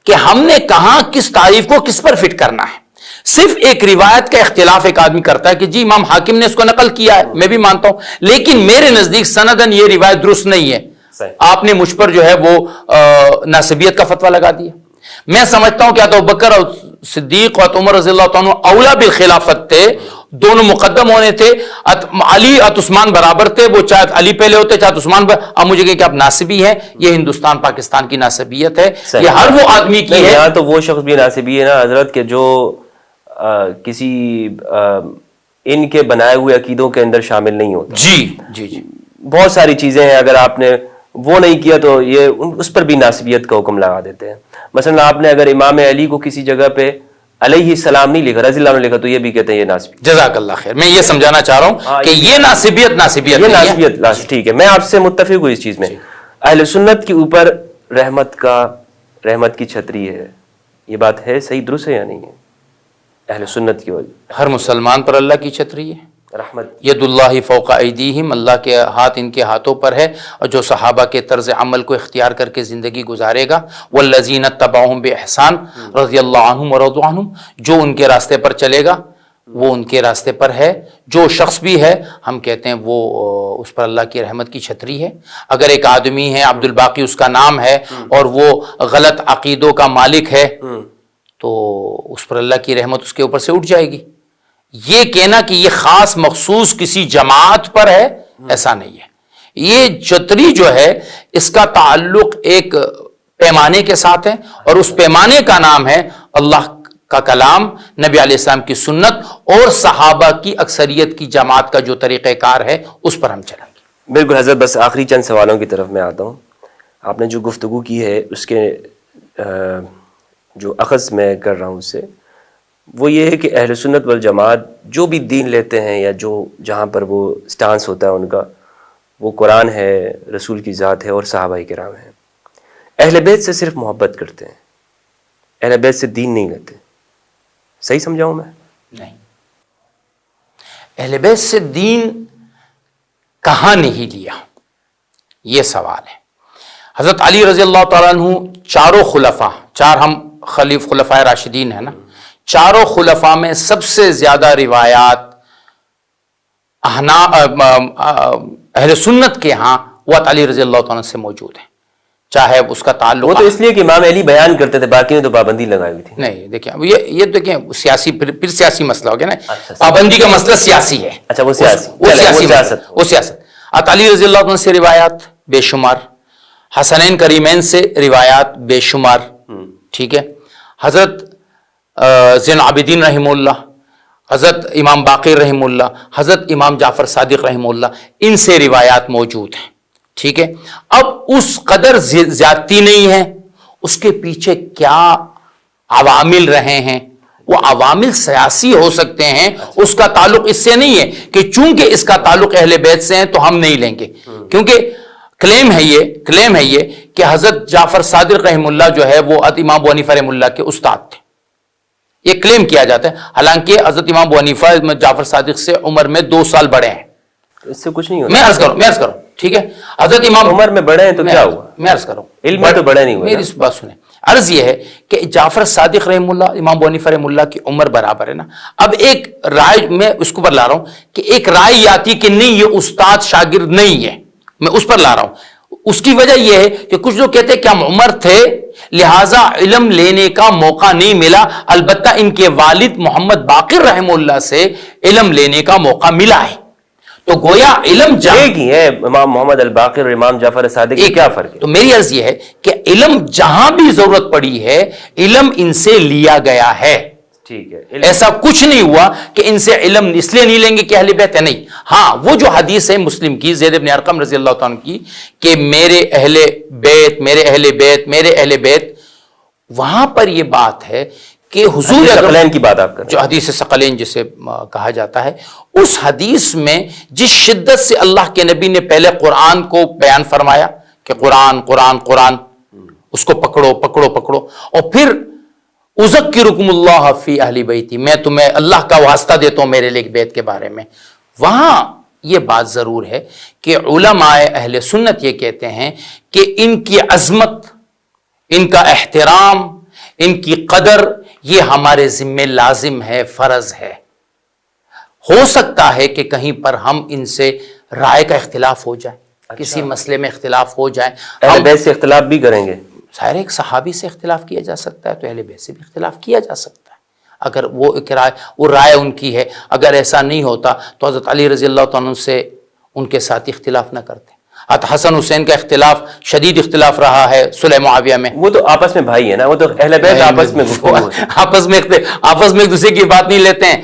کہ ہم نے کہاں کس تعریف کو کس پر فٹ کرنا ہے. صرف ایک روایت کا اختلاف ایک آدمی کرتا ہے کہ جی امام حاکم نے اس کو نقل کیا ہے, میں بھی مانتا ہوں, لیکن میرے نزدیک سندن یہ روایت درست نہیں ہے. آپ نے مجھ پر جو ہے وہ ناسبیت کا فتویٰ لگا دیا. میں سمجھتا ہوں کہ ابوبکر اور صدیق اور عمر رضی اللہ عنہ اولا بالخلافت تھے, دونوں مقدم ہونے تھے. علی اور عثمان برابر تھے, وہ چاہے علی پہلے ہوتے چاہے عثمان. اب مجھے کہیں کہ آپ ناسبی ہیں, یہ ہندوستان پاکستان کی ناسبیت ہے, یہ ہر وہ آدمی کی ہے. یہاں تو وہ شخص بھی ناسبی ہے نا حضرت کہ جو کسی ان کے بنائے ہوئے عقیدوں کے اندر شامل نہیں ہوتا. جی بہت ساری چیزیں ہیں, اگر آپ نے وہ نہیں کیا تو یہ اس پر بھی ناسبیت کا حکم لگا دیتے ہیں. مثلا آپ نے اگر امام علی کو کسی جگہ پہ علیہ السلام نہیں لکھا, رضی اللہ عنہ لکھا, تو یہ بھی کہتے ہیں یہ ناسبی. جزاک اللہ خیر. میں یہ سمجھانا چاہ رہا ہوں کہ یہ ناسبیت ٹھیک ہے. میں آپ سے متفق ہوں اس چیز میں. اہل سنت کے اوپر رحمت کی چھتری ہے, یہ بات ہے صحیح درست ہے یا نہیں ہے؟ اہل سنت کی وجہ ہر مسلمان پر اللہ کی چھتری ہے. رحمت ید اللہ فوق ایدیہم, اللہ کے ہاتھ ان کے ہاتھوں پر ہے, اور جو صحابہ کے طرز عمل کو اختیار کر کے زندگی گزارے گا. والذین اتبعوہم بإحسان رضی اللہ عنہم ورضوا عنہم, جو ان کے راستے پر چلے گا وہ ان کے راستے پر ہے. جو شخص بھی ہے ہم کہتے ہیں وہ اس پر اللہ کی رحمت کی چھتری ہے. اگر ایک آدمی ہے عبد الباقی اس کا نام ہے اور وہ غلط عقیدوں کا مالک ہے تو اس پر اللہ کی رحمت اس کے اوپر سے اٹھ جائے گی. یہ کہنا کہ یہ خاص مخصوص کسی جماعت پر ہے, ایسا نہیں ہے. یہ چھتری جو ہے اس کا تعلق ایک پیمانے کے ساتھ ہے, اور اس پیمانے کا نام ہے اللہ کا کلام, نبی علیہ السلام کی سنت اور صحابہ کی اکثریت کی جماعت کا جو طریقہ کار ہے اس پر ہم چلیں گے. بالکل حضرت. بس آخری چند سوالوں کی طرف میں آتا ہوں. آپ نے جو گفتگو کی ہے اس کے جو اخذ میں کر رہا ہوں اس سے, وہ یہ ہے کہ اہل سنت والجماعت جو بھی دین لیتے ہیں یا جو جہاں پر وہ سٹانس ہوتا ہے ان کا, وہ قرآن ہے, رسول کی ذات ہے اور صحابہ کرام ہیں. اہل بیت سے صرف محبت کرتے ہیں, اہل بیت سے دین نہیں لیتے. صحیح سمجھاؤں میں؟ نہیں, اہل بیت سے دین کہاں نہیں لیا, یہ سوال ہے. حضرت علی رضی اللہ تعالیٰ عنہ چاروں خلفاء, چار ہم خلفائے راشدین ہیں نا, چاروں خلفاء میں سب سے زیادہ روایات اہل سنت کے ہاں وہ علی رضی اللہ تعالیٰ سے موجود ہیں, چاہے اس کا تعلق وہ تو اس لیے کہ امام علی بیان کرتے تھے, باقی نے تو پابندی لگائی ہوئی تھی. نہیں دیکھیں یہ دیکھیں سیاسی پھر سیاسی مسئلہ ہو گیا نا, پابندی کا مسئلہ سیاسی ہے. اچھا وہ سیاست. علی رضی اللہ عنہ سے روایات بے شمار, حسنین کریمین سے روایات بے شمار, ٹھیک ہے. حضرت زین العابدین رحمہ اللہ, حضرت امام باقر رحمہ اللہ, حضرت امام جعفر صادق رحمہ اللہ, ان سے روایات موجود ہیں, ٹھیک ہے. اب اس قدر زیادتی نہیں ہے, اس کے پیچھے کیا عوامل رہے ہیں, وہ عوامل سیاسی ہو سکتے ہیں, اس کا تعلق اس سے نہیں ہے کہ چونکہ اس کا تعلق اہل بیت سے ہے تو ہم نہیں لیں گے. کیونکہ کلیم ہے یہ کہ حضرت جعفر صادق رحمہ اللہ جو ہے وہ امام ابو حنیفہ رحمہ اللہ کے استاد تھے, یہ کلیم کیا جاتا ہے. حالانکہ حضرت امام ابو حنیفہ جعفر صادق سے عمر میں 2 سال بڑے ہیں. اس سے کچھ نہیں ہوتا. میں عرض کروں ٹھیک ہے. حضرت امام عمر میں بڑے ہیں تو کیا ہوا, میں عرض کروں علم میں تو بڑے نہیں ہوئے. میری اس بات سنیں, عرض یہ ہے کہ جعفر صادق رحمہ اللہ امام ابو حنیفہ رحمہ اللہ کی عمر برابر ہے نا. اب ایک رائے میں اس کو پر لا رہا ہوں کہ ایک رائے آتی کہ نہیں یہ استاد شاگرد نہیں ہے, میں اس پر لا رہا ہوں. اس کی وجہ یہ ہے کہ کچھ لوگ کہتے ہیں کہ ہم عمر تھے لہٰذا علم لینے کا موقع نہیں ملا, البتہ ان کے والد محمد باقر رحمہ اللہ سے علم لینے کا موقع ملا ہے. تو گویا علم ایک ہی ہے, امام محمد الباقر اور امام جعفر صادق, کیا فرق ہے؟ تو میری عرض یہ ہے کہ علم جہاں بھی ضرورت پڑی ہے علم ان سے لیا گیا ہے, ٹھیک ہے. ایسا کچھ نہیں ہوا کہ ان سے علم اس لیے نہیں لیں گے کہ اہل بیت ہے, نہیں. ہاں وہ جو حدیث ہے مسلم کی زید بن ارقم رضی اللہ تعالیٰ کی کہ میرے اہل بیت, وہاں پر یہ بات ہے کہ حضور ثقلین کی بات آپ کر رہے ہیں, جو حدیث ثقلین جسے کہا جاتا ہے, اس حدیث میں جس شدت سے اللہ کے نبی نے پہلے قرآن کو بیان فرمایا کہ قرآن قرآن قرآن, اس کو پکڑو پکڑو پکڑو. اور پھر اذکرکم اللہ فی اہل بیتی، میں تمہیں اللہ کا واسطہ دیتا ہوں میرے لیے بیت کے بارے میں. وہاں یہ بات ضرور ہے کہ علماء اہل سنت یہ کہتے ہیں کہ ان کی عظمت، ان کا احترام، ان کی قدر یہ ہمارے ذمہ لازم ہے، فرض ہے. ہو سکتا ہے کہ کہیں پر ہم ان سے رائے کا اختلاف ہو جائے، کسی مسئلے میں اختلاف ہو جائے. اہل بیت سے اختلاف بھی کریں گے. ظاہر ایک صحابی سے اختلاف کیا جا سکتا ہے تو اہل بیت سے بھی اختلاف کیا جا سکتا ہے اگر وہ رائے ان کی ہے. اگر ایسا نہیں ہوتا تو حضرت علی رضی اللہ تعالیٰ سے ان کے ساتھ اختلاف نہ کرتے. حسن حسین کا اختلاف، شدید اختلاف رہا ہے صلح معاویہ میں. وہ تو آپس میں بھائی ہے نا، وہ تو اہل بیت آپس میں آپس میں ایک دوسرے کی بات نہیں لیتے ہیں.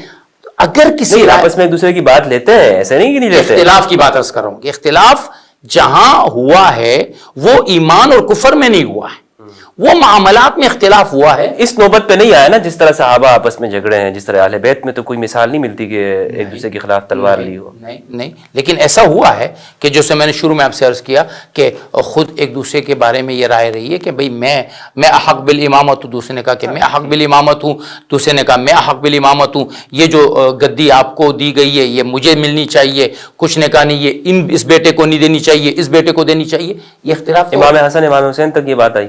اگر کسی آپس میں ایک دوسرے کی بات لیتے ہیں، ایسے نہیں کہ نہیں لیتے. اختلاف کی بات عرض کر رہا ہوں کہ اختلاف جہاں ہوا ہے وہ ایمان اور کفر میں نہیں ہوا ہے، وہ معاملات میں اختلاف ہوا ہے. اس نوبت پہ نہیں آیا نا جس طرح صحابہ آپس میں جھگڑے ہیں، جس طرح اہل بیت میں تو کوئی مثال نہیں ملتی کہ ایک دوسرے کے خلاف تلوار لی ہو. نہیں، لیکن ایسا ہوا ہے کہ جیسے میں نے شروع میں آپ سے عرض کیا کہ خود ایک دوسرے کے بارے میں یہ رائے رہی ہے کہ بھئی میں احق بالامامت ہوں، دوسرے نے کہا کہ میں احق بالامامت ہوں، دوسرے نے کہا میں احق بالامامت ہوں، یہ جو گدی آپ کو دی گئی ہے یہ مجھے ملنی چاہیے. کچھ نے کہا نہیں یہ اس بیٹے کو نہیں دینی چاہیے، اس بیٹے کو دینی چاہیے. یہ اختلاف امام حسن امام حسین تک یہ بات آئی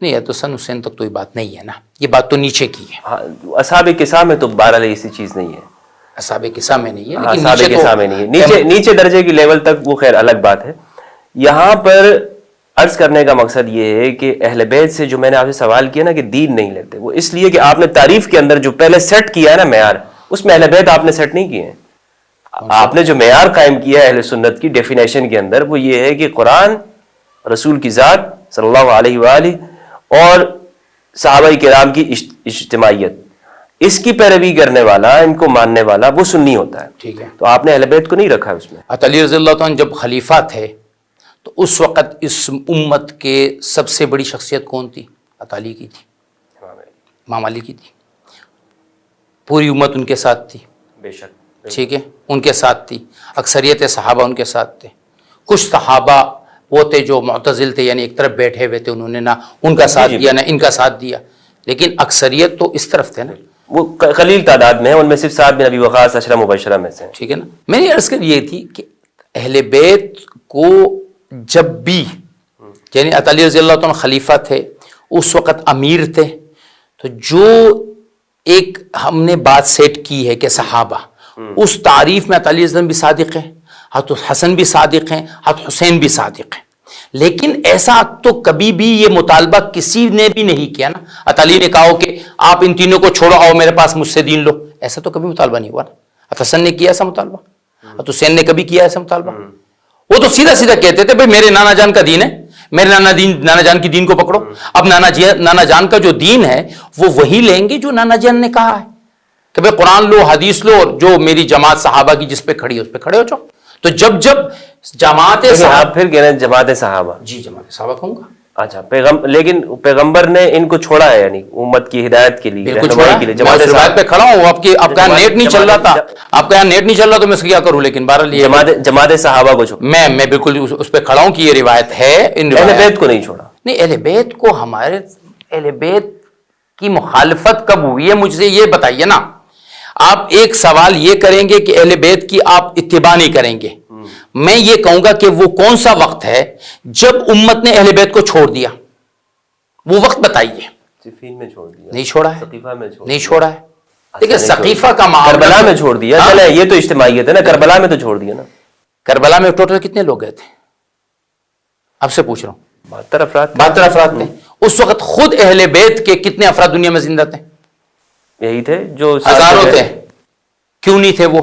نہیں ہے تو حسن حسین تک تو یہ بات نہیں ہے نا، یہ بات تو نیچے کی ہے. اصحاب کسا میں تو بہرحال ایسی چیز نہیں ہے، اصحاب کسا میں نہیں ہے، لیکن اصحاب کسا میں نہیں ہے. نیچے درجے کی لیول تک وہ خیر الگ بات ہے. یہاں پر عرض کرنے کا مقصد یہ ہے کہ اہل بیت سے جو میں نے آپ سے سوال کیا نا کہ دین نہیں لیتے، وہ اس لیے کہ آپ نے تعریف کے اندر جو پہلے سیٹ کیا ہے نا معیار، اس میں اہل بیت آپ نے سیٹ نہیں کیے ہیں. آپ نے جو معیار قائم کیا ہے اہل سنت کی ڈیفینیشن کے اندر وہ یہ ہے کہ قرآن، رسول کی ذات صلی اللہ علیہ وآلہ اور صحابہ کرام کی اجتماعیت، اس کی پیروی کرنے والا، ان کو ماننے والا وہ سنی ہوتا ہے. ٹھیک ہے. تو آپ نے اہل بیت کو نہیں رکھا اس میں. علی رضی اللہ تعالیٰ جب خلیفہ تھے تو اس وقت اس امت کے سب سے بڑی شخصیت کون تھی؟ علی کی تھی، امام علی کی تھی. پوری امت ان کے ساتھ تھی، بے شک. ٹھیک ہے، ان کے ساتھ تھی. اکثریت صحابہ ان کے ساتھ تھے. کچھ صحابہ وہ تھے جو معتزل تھے، یعنی ایک طرف بیٹھے ہوئے تھے، انہوں نے نہ ان کا ساتھ دیا نہ ان کا ساتھ دیا، لیکن اکثریت تو اس طرف تھے نا. وہ قلیل تعداد میں ہیں، ان میں صرف سعد بن ابی وقاص عشرہ مبشرہ میں سے. ٹھیک ہے نا. میری عرض کر یہ تھی کہ اہل بیت کو جب بھی، یعنی علی رضی اللہ عنہ خلیفہ تھے، اس وقت امیر تھے، تو جو ایک ہم نے بات سیٹ کی ہے کہ صحابہ، اس تعریف میں علی رضی اللہ بھی صادق ہیں، حضرت حسن بھی صادق ہیں، حضرت حسین بھی صادق ہیں. لیکن ایسا تو کبھی بھی یہ مطالبہ کسی نے بھی نہیں کیا نا. علی نے کہا کہ آپ ان تینوں کو چھوڑو، آؤ میرے پاس مجھ سے دین لو، ایسا تو کبھی مطالبہ نہیں ہوا نا. حسن نے کیا ایسا مطالبہ، حضرت حسین نے کبھی کیا ایسا مطالبہ؟ وہ تو سیدھا سیدھا کہتے تھے بھائی میرے نانا جان کا دین ہے، میرے نانا جان کی دین کو پکڑو. اب نانا جان کا جو دین ہے وہ وہی لیں گے جو نانا جان نے کہا ہے کہ بھائی قرآن لو، حدیث لو، اور جو میری جماعت صحابہ کی جس پہ کھڑی ہے اس پہ کھڑے ہو جاؤ. تو جب جماعت آپ پھر کہہ رہے ہیں جماعت صحابہ، جی جماعت صحابہ کہوں گا. اچھا، لیکن پیغمبر نے ان کو چھوڑا ہے، یعنی امت کی ہدایت کے لیے، رہنمائی کے لیے. جماعت صحابہ پہ کھڑا ہوں. آپ کا نیٹ نہیں چل رہا تھا، آپ کا یہاں نیٹ نہیں چل رہا تو میں اس کیا کروں، لیکن بہرحال جماعت صحابہ کو چھوڑا. میں بالکل اس پہ کھڑا ہوں کہ یہ روایت ہے. اہل بیت کو نہیں چھوڑا. نہیں، اہل بیت کو، ہمارے اہل بیت کی مخالفت کب ہوئی ہے مجھ سے یہ بتائیے نا. آپ ایک سوال یہ کریں گے کہ اہل بیت کی آپ اتباع نہیں کریں گے، میں یہ کہوں گا کہ وہ کون سا وقت ہے جب امت نے اہل بیت کو چھوڑ دیا؟ وہ وقت بتائیے. صفین میں چھوڑ دیا، نہیں چھوڑا ہے، سقیفہ میں نہیں چھوڑا ہے. دیکھیں سقیفہ کا معاملہ کربلا میں چھوڑ دیا. چلے یہ تو اجتماعیت ہے نا، کربلا میں تو چھوڑ دیا نا. کربلا میں ٹوٹل کتنے لوگ گئے تھے آپ سے پوچھ رہا ہوں؟ 72 افراد تھے. اس وقت خود اہل بیت کے کتنے افراد دنیا میں زندہ تھے؟ یہی تھے جو ہزاروں تھے. کیوں نہیں تھے وہ؟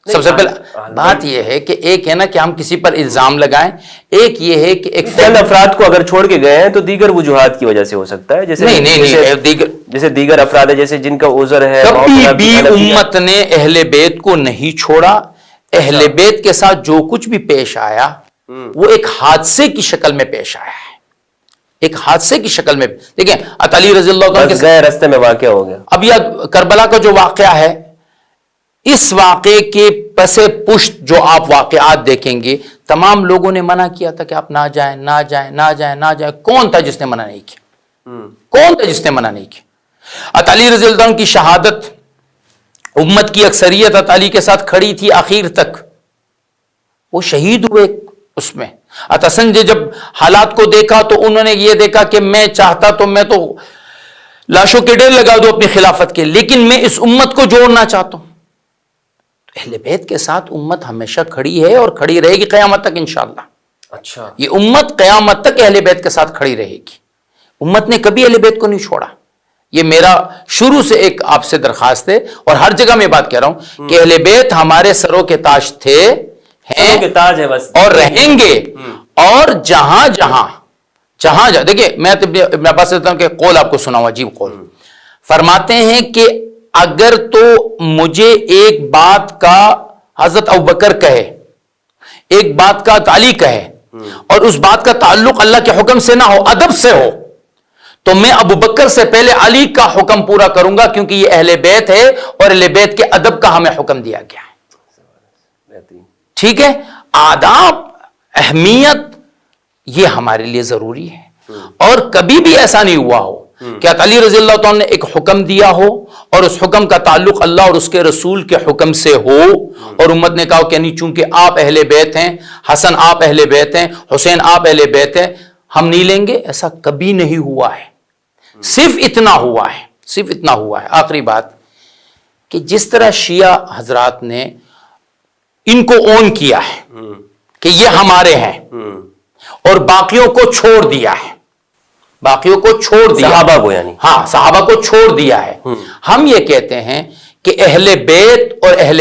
سب سے پہلے بات یہ ہے کہ ایک ہے نا کہ ہم کسی پر الزام لگائیں، ایک یہ ہے کہ ایک چند افراد کو اگر چھوڑ کے گئے ہیں تو دیگر وجوہات کی وجہ سے ہو سکتا ہے، جیسے دیگر افراد ہے جیسے جن کا عذر ہے. کبھی بھی امت نے اہل بیت کو نہیں چھوڑا. اہل بیت کے ساتھ جو کچھ بھی پیش آیا وہ ایک حادثے کی شکل میں پیش آیا ہے، ایک حادثے کی شکل میں. دیکھیں علی رضی اللہ عنہ کے گئے رستے میں واقعہ ہو گیا. اب یہ کربلا کا جو واقعہ ہے اس واقعے کے پس پشت جو آپ واقعات دیکھیں گے، تمام لوگوں نے منع کیا تھا کہ آپ نہ جائیں نہ جائیں نہ جائیں نہ جائیں. کون تھا جس نے منع نہیں کیا؟ کون تھا جس نے منع نہیں کیا؟ علی رضی اللہ عنہ کی شہادت، امت کی اکثریت علی کے ساتھ کھڑی تھی آخر تک، وہ شہید ہوئے اس میں. حسن نے جب حالات کو دیکھا تو انہوں نے یہ دیکھا کہ میں چاہتا تو میں تو لاشوں کے ڈھیر لگا دوں اپنی خلافت کے، لیکن میں اس امت کو جوڑنا چاہتا ہوں. اہل بیت کے ساتھ امت ہمیشہ کھڑی ہے اور کھڑی رہے گی قیامت تک انشاءاللہ. اچھا، یہ امت قیامت تک اہل بیت کے ساتھ کھڑی رہے گی. امت نے کبھی اہل بیت کو نہیں چھوڑا. یہ میرا شروع سے ایک آپ سے درخواست ہے، اور ہر جگہ میں بات کہہ رہا ہوں کہ اہل بیت ہمارے سروں کے تاج تھے، ہیں کے تاج ہے بس، اور رہیں گے. اور جہاں دیکھیے میں ابن عباس سے کہ قول آپ کو سناؤں، عجیب قول. فرماتے ہیں کہ اگر تو مجھے ایک بات کا حضرت ابوبکر کہے، ایک بات کا علی کہے، اور اس بات کا تعلق اللہ کے حکم سے نہ ہو، ادب سے ہو، تو میں ابوبکر سے پہلے علی کا حکم پورا کروں گا، کیونکہ یہ اہل بیت ہے اور اہل بیت کے ادب کا ہمیں حکم دیا گیا ہے. ٹھیک ہے، آداب، اہمیت، یہ ہمارے لیے ضروری ہے. اور کبھی بھی ایسا نہیں ہوا ہو کہ علی رضی اللہ عنہ نے ایک حکم دیا ہو اور اس حکم کا تعلق اللہ اور اس کے رسول کے حکم سے ہو، اور امت نے کہا کہ نہیں چونکہ آپ اہل بیت ہیں، حسن آپ اہل بیت ہیں، حسین آپ اہل بیت ہیں، ہم نہیں لیں گے. ایسا کبھی نہیں ہوا ہے. صرف اتنا ہوا ہے آخری بات، کہ جس طرح شیعہ حضرات نے ان کو اون کیا ہے کہ یہ ہمارے ہیں اور باقیوں کو چھوڑ دیا ہے، صحابہ کو، یعنی ہاں صحابہ کو چھوڑ دیا ہے. ہم یہ کہتے ہیں کہ اہل بیت اور اہل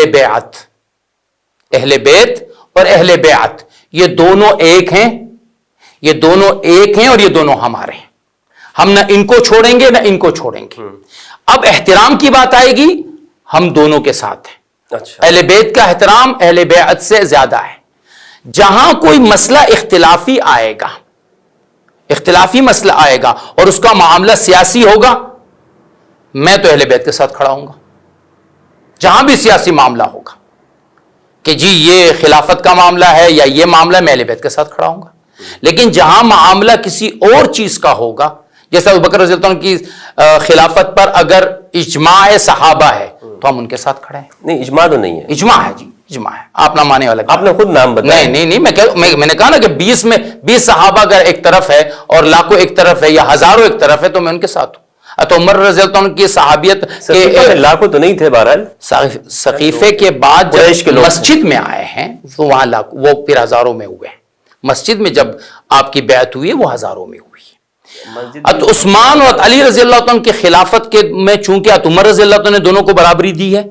بیعت یہ دونوں ایک ہیں، اور یہ دونوں ہمارے ہیں. ہم نہ ان کو چھوڑیں گے نہ ان کو چھوڑیں گے. اب احترام کی بات آئے گی، ہم دونوں کے ساتھ ہیں. اچھا، اہل بیت کا احترام اہل بیعت سے زیادہ ہے. جہاں کوئی مسئلہ اختلافی مسئلہ آئے گا اور اس کا معاملہ سیاسی ہوگا، میں تو اہل بیت کے ساتھ کھڑا ہوں گا. جہاں بھی سیاسی معاملہ ہوگا کہ جی یہ خلافت کا معاملہ ہے یا یہ معاملہ، میں اہل بیت کے ساتھ کھڑا ہوں گا. لیکن جہاں معاملہ کسی اور چیز کا ہوگا، جیسے ابوبکر رضی اللہ عنہ کی خلافت پر اگر اجماع صحابہ ہے تو ہم ان کے ساتھ کھڑے ہیں. نہیں اجماع تو نہیں ہے، اجماع ہے جی، اجماع ہے. آپ نہ مانے والا، آپ نے خود نام بتایا. نہیں میں نے کہا نا کہ 20 صحابہ اگر ایک طرف ہے اور لاکھوں ایک طرف ہے یا ہزاروں ایک طرف ہے تو میں ان کے ساتھ ہوں. تو عمر رضی اللہ عنہ کی صحابیت کے لاکھوں تو نہیں تھے، بہرحال سقیفے کے بعد جب مسجد میں آئے ہیں تو وہاں لاکھوں، وہ پھر ہزاروں میں ہوئے. مسجد میں جب آپ کی بیعت ہوئی وہ ہزاروں میں ہوئی. ات عثمان اور علی رضی اللہ عنہ کی خلافت کے میں چونکہ عمر رضی اللہ عنہ نے دونوں کو برابری دی ہے،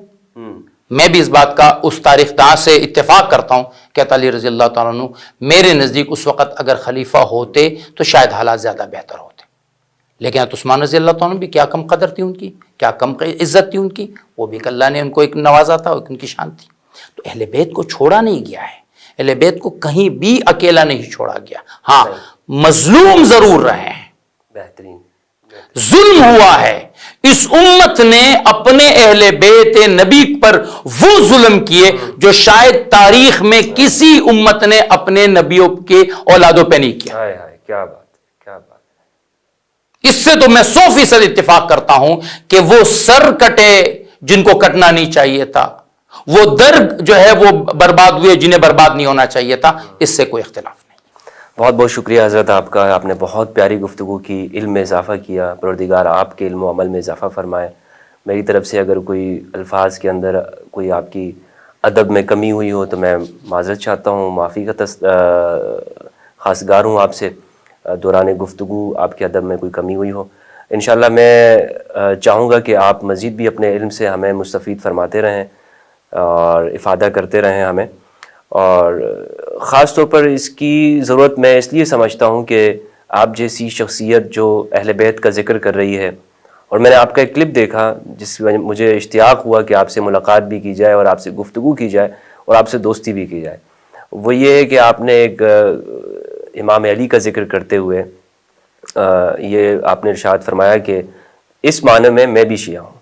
میں بھی اس بات کا اس تاریخ داں سے اتفاق کرتا ہوں کہ علی رضی اللہ تعالیٰ عنہ میرے نزدیک اس وقت اگر خلیفہ ہوتے تو شاید حالات زیادہ بہتر ہوتے. لیکن عثمان رضی اللہ تعالیٰ عنہ بھی کیا کم قدر تھی ان کی، کیا کم عزت تھی ان کی، وہ بھی کہ اللہ نے ان کو ایک نوازا تھا، ان کی شان تھی. تو اہل بیت کو چھوڑا نہیں گیا ہے، اہل بیت کو کہیں بھی اکیلا نہیں چھوڑا گیا. ہاں مظلوم ضرور رہے ہیں، بہترین ظلم ہوا ہے. اس امت نے اپنے اہل بیت نبی پر وہ ظلم کیے جو شاید تاریخ میں کسی امت نے اپنے نبیوں کے اولادوں پہ نہیں کیا. کیا بات. اس سے تو میں 100% اتفاق کرتا ہوں کہ وہ سر کٹے جن کو کٹنا نہیں چاہیے تھا، وہ در جو ہے وہ برباد ہوئے جنہیں برباد نہیں ہونا چاہیے تھا. اس سے کوئی اختلاف نہیں. بہت بہت شکریہ حضرت آپ کا، آپ نے بہت پیاری گفتگو کی، علم میں اضافہ کیا. پروردگار آپ کے علم و عمل میں اضافہ فرمائے. میری طرف سے اگر کوئی الفاظ کے اندر کوئی آپ کی ادب میں کمی ہوئی ہو تو میں معذرت چاہتا ہوں، معافی کا خواستگار ہوں آپ سے. دوران گفتگو آپ کے ادب میں کوئی کمی ہوئی ہو، انشاءاللہ میں چاہوں گا کہ آپ مزید بھی اپنے علم سے ہمیں مستفید فرماتے رہیں اور افادہ کرتے رہیں ہمیں. اور خاص طور پر اس کی ضرورت میں اس لیے سمجھتا ہوں کہ آپ جیسی شخصیت جو اہل بیت کا ذکر کر رہی ہے، اور میں نے آپ کا ایک کلپ دیکھا جس میں مجھے اشتیاق ہوا کہ آپ سے ملاقات بھی کی جائے اور آپ سے گفتگو کی جائے اور آپ سے دوستی بھی کی جائے. وہ یہ ہے کہ آپ نے ایک امام علی کا ذکر کرتے ہوئے یہ آپ نے ارشاد فرمایا کہ اس معنی میں بھی شیعہ ہوں.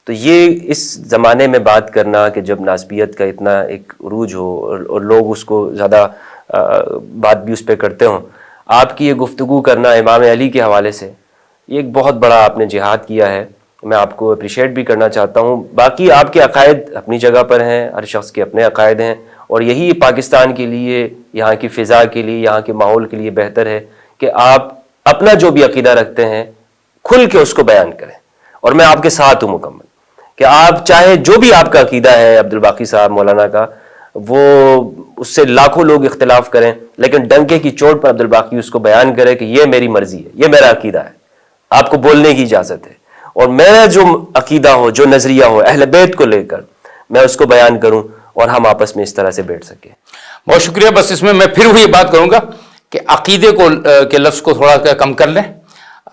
تو یہ اس زمانے میں بات کرنا کہ جب ناسبیت کا اتنا ایک عروج ہو اور لوگ اس کو زیادہ بات بھی اس پہ کرتے ہوں، آپ کی یہ گفتگو کرنا امام علی کے حوالے سے، یہ ایک بہت بڑا آپ نے جہاد کیا ہے. میں آپ کو اپریشیٹ بھی کرنا چاہتا ہوں. باقی آپ کے عقائد اپنی جگہ پر ہیں، ہر شخص کے اپنے عقائد ہیں، اور یہی پاکستان کے لیے، یہاں کی فضا کے لیے، یہاں کے ماحول کے لیے بہتر ہے کہ آپ اپنا جو بھی عقیدہ رکھتے ہیں کھل کے اس کو بیان کریں. اور میں آپ کے ساتھ ہوں مکمل کہ آپ چاہے جو بھی آپ کا عقیدہ ہے عبدالباقی صاحب مولانا کا، وہ اس سے لاکھوں لوگ اختلاف کریں، لیکن ڈنکے کی چوٹ پر عبدالباقی اس کو بیان کرے کہ یہ میری مرضی ہے، یہ میرا عقیدہ ہے، آپ کو بولنے کی اجازت ہے، اور میرا جو عقیدہ ہو، جو نظریہ ہو اہل بیت کو لے کر، میں اس کو بیان کروں اور ہم آپس میں اس طرح سے بیٹھ سکیں. بہت شکریہ. بس اس میں پھر وہی بات کروں گا کہ عقیدے کو کے لفظ کو تھوڑا کم کر لیں،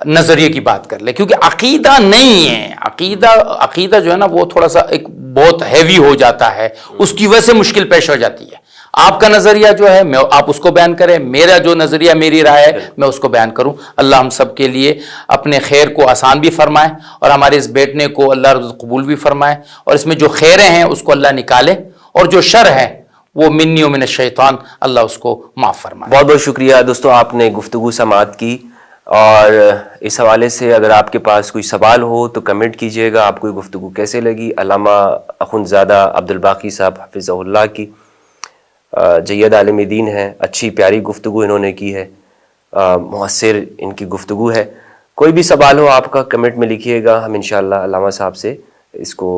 نظریے کی بات کر لیں، کیونکہ عقیدہ نہیں ہے. عقیدہ جو ہے نا وہ تھوڑا سا ایک بہت ہیوی ہو جاتا ہے، اس کی وجہ سے مشکل پیش ہو جاتی ہے. آپ کا نظریہ جو ہے آپ اس کو بیان کریں، میرا جو نظریہ میری رائے ہے میں اس کو بیان کروں. اللہ ہم سب کے لیے اپنے خیر کو آسان بھی فرمائے، اور ہمارے اس بیٹھنے کو اللہ رضا قبول بھی فرمائے، اور اس میں جو خیریں ہیں اس کو اللہ نکالے، اور جو شر ہے وہ منی و من الشیطان اللہ اس کو معاف فرمائے. بہت بہت شکریہ دوستو، آپ نے گفتگو سماعت کی، اور اس حوالے سے اگر آپ کے پاس کوئی سوال ہو تو کمنٹ کیجئے گا. آپ کو یہ گفتگو کیسے لگی؟ علامہ اخندزادہ عبدالباقی صاحب حفظہ اللہ کی جید عالم دین ہیں، اچھی پیاری گفتگو انہوں نے کی ہے، مؤثر ان کی گفتگو ہے. کوئی بھی سوال ہو آپ کا کمنٹ میں لکھیے گا، ہم انشاءاللہ علامہ صاحب سے اس کو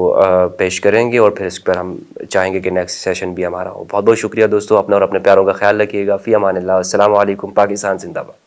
پیش کریں گے، اور پھر اس پر ہم چاہیں گے کہ نیکسٹ سیشن بھی ہمارا ہو. بہت بہت شکریہ دوستو، اپنا اور اپنے پیاروں کا خیال رکھیے گا. فی امان اللہ. السلام علیکم. پاکستان زندہ باد.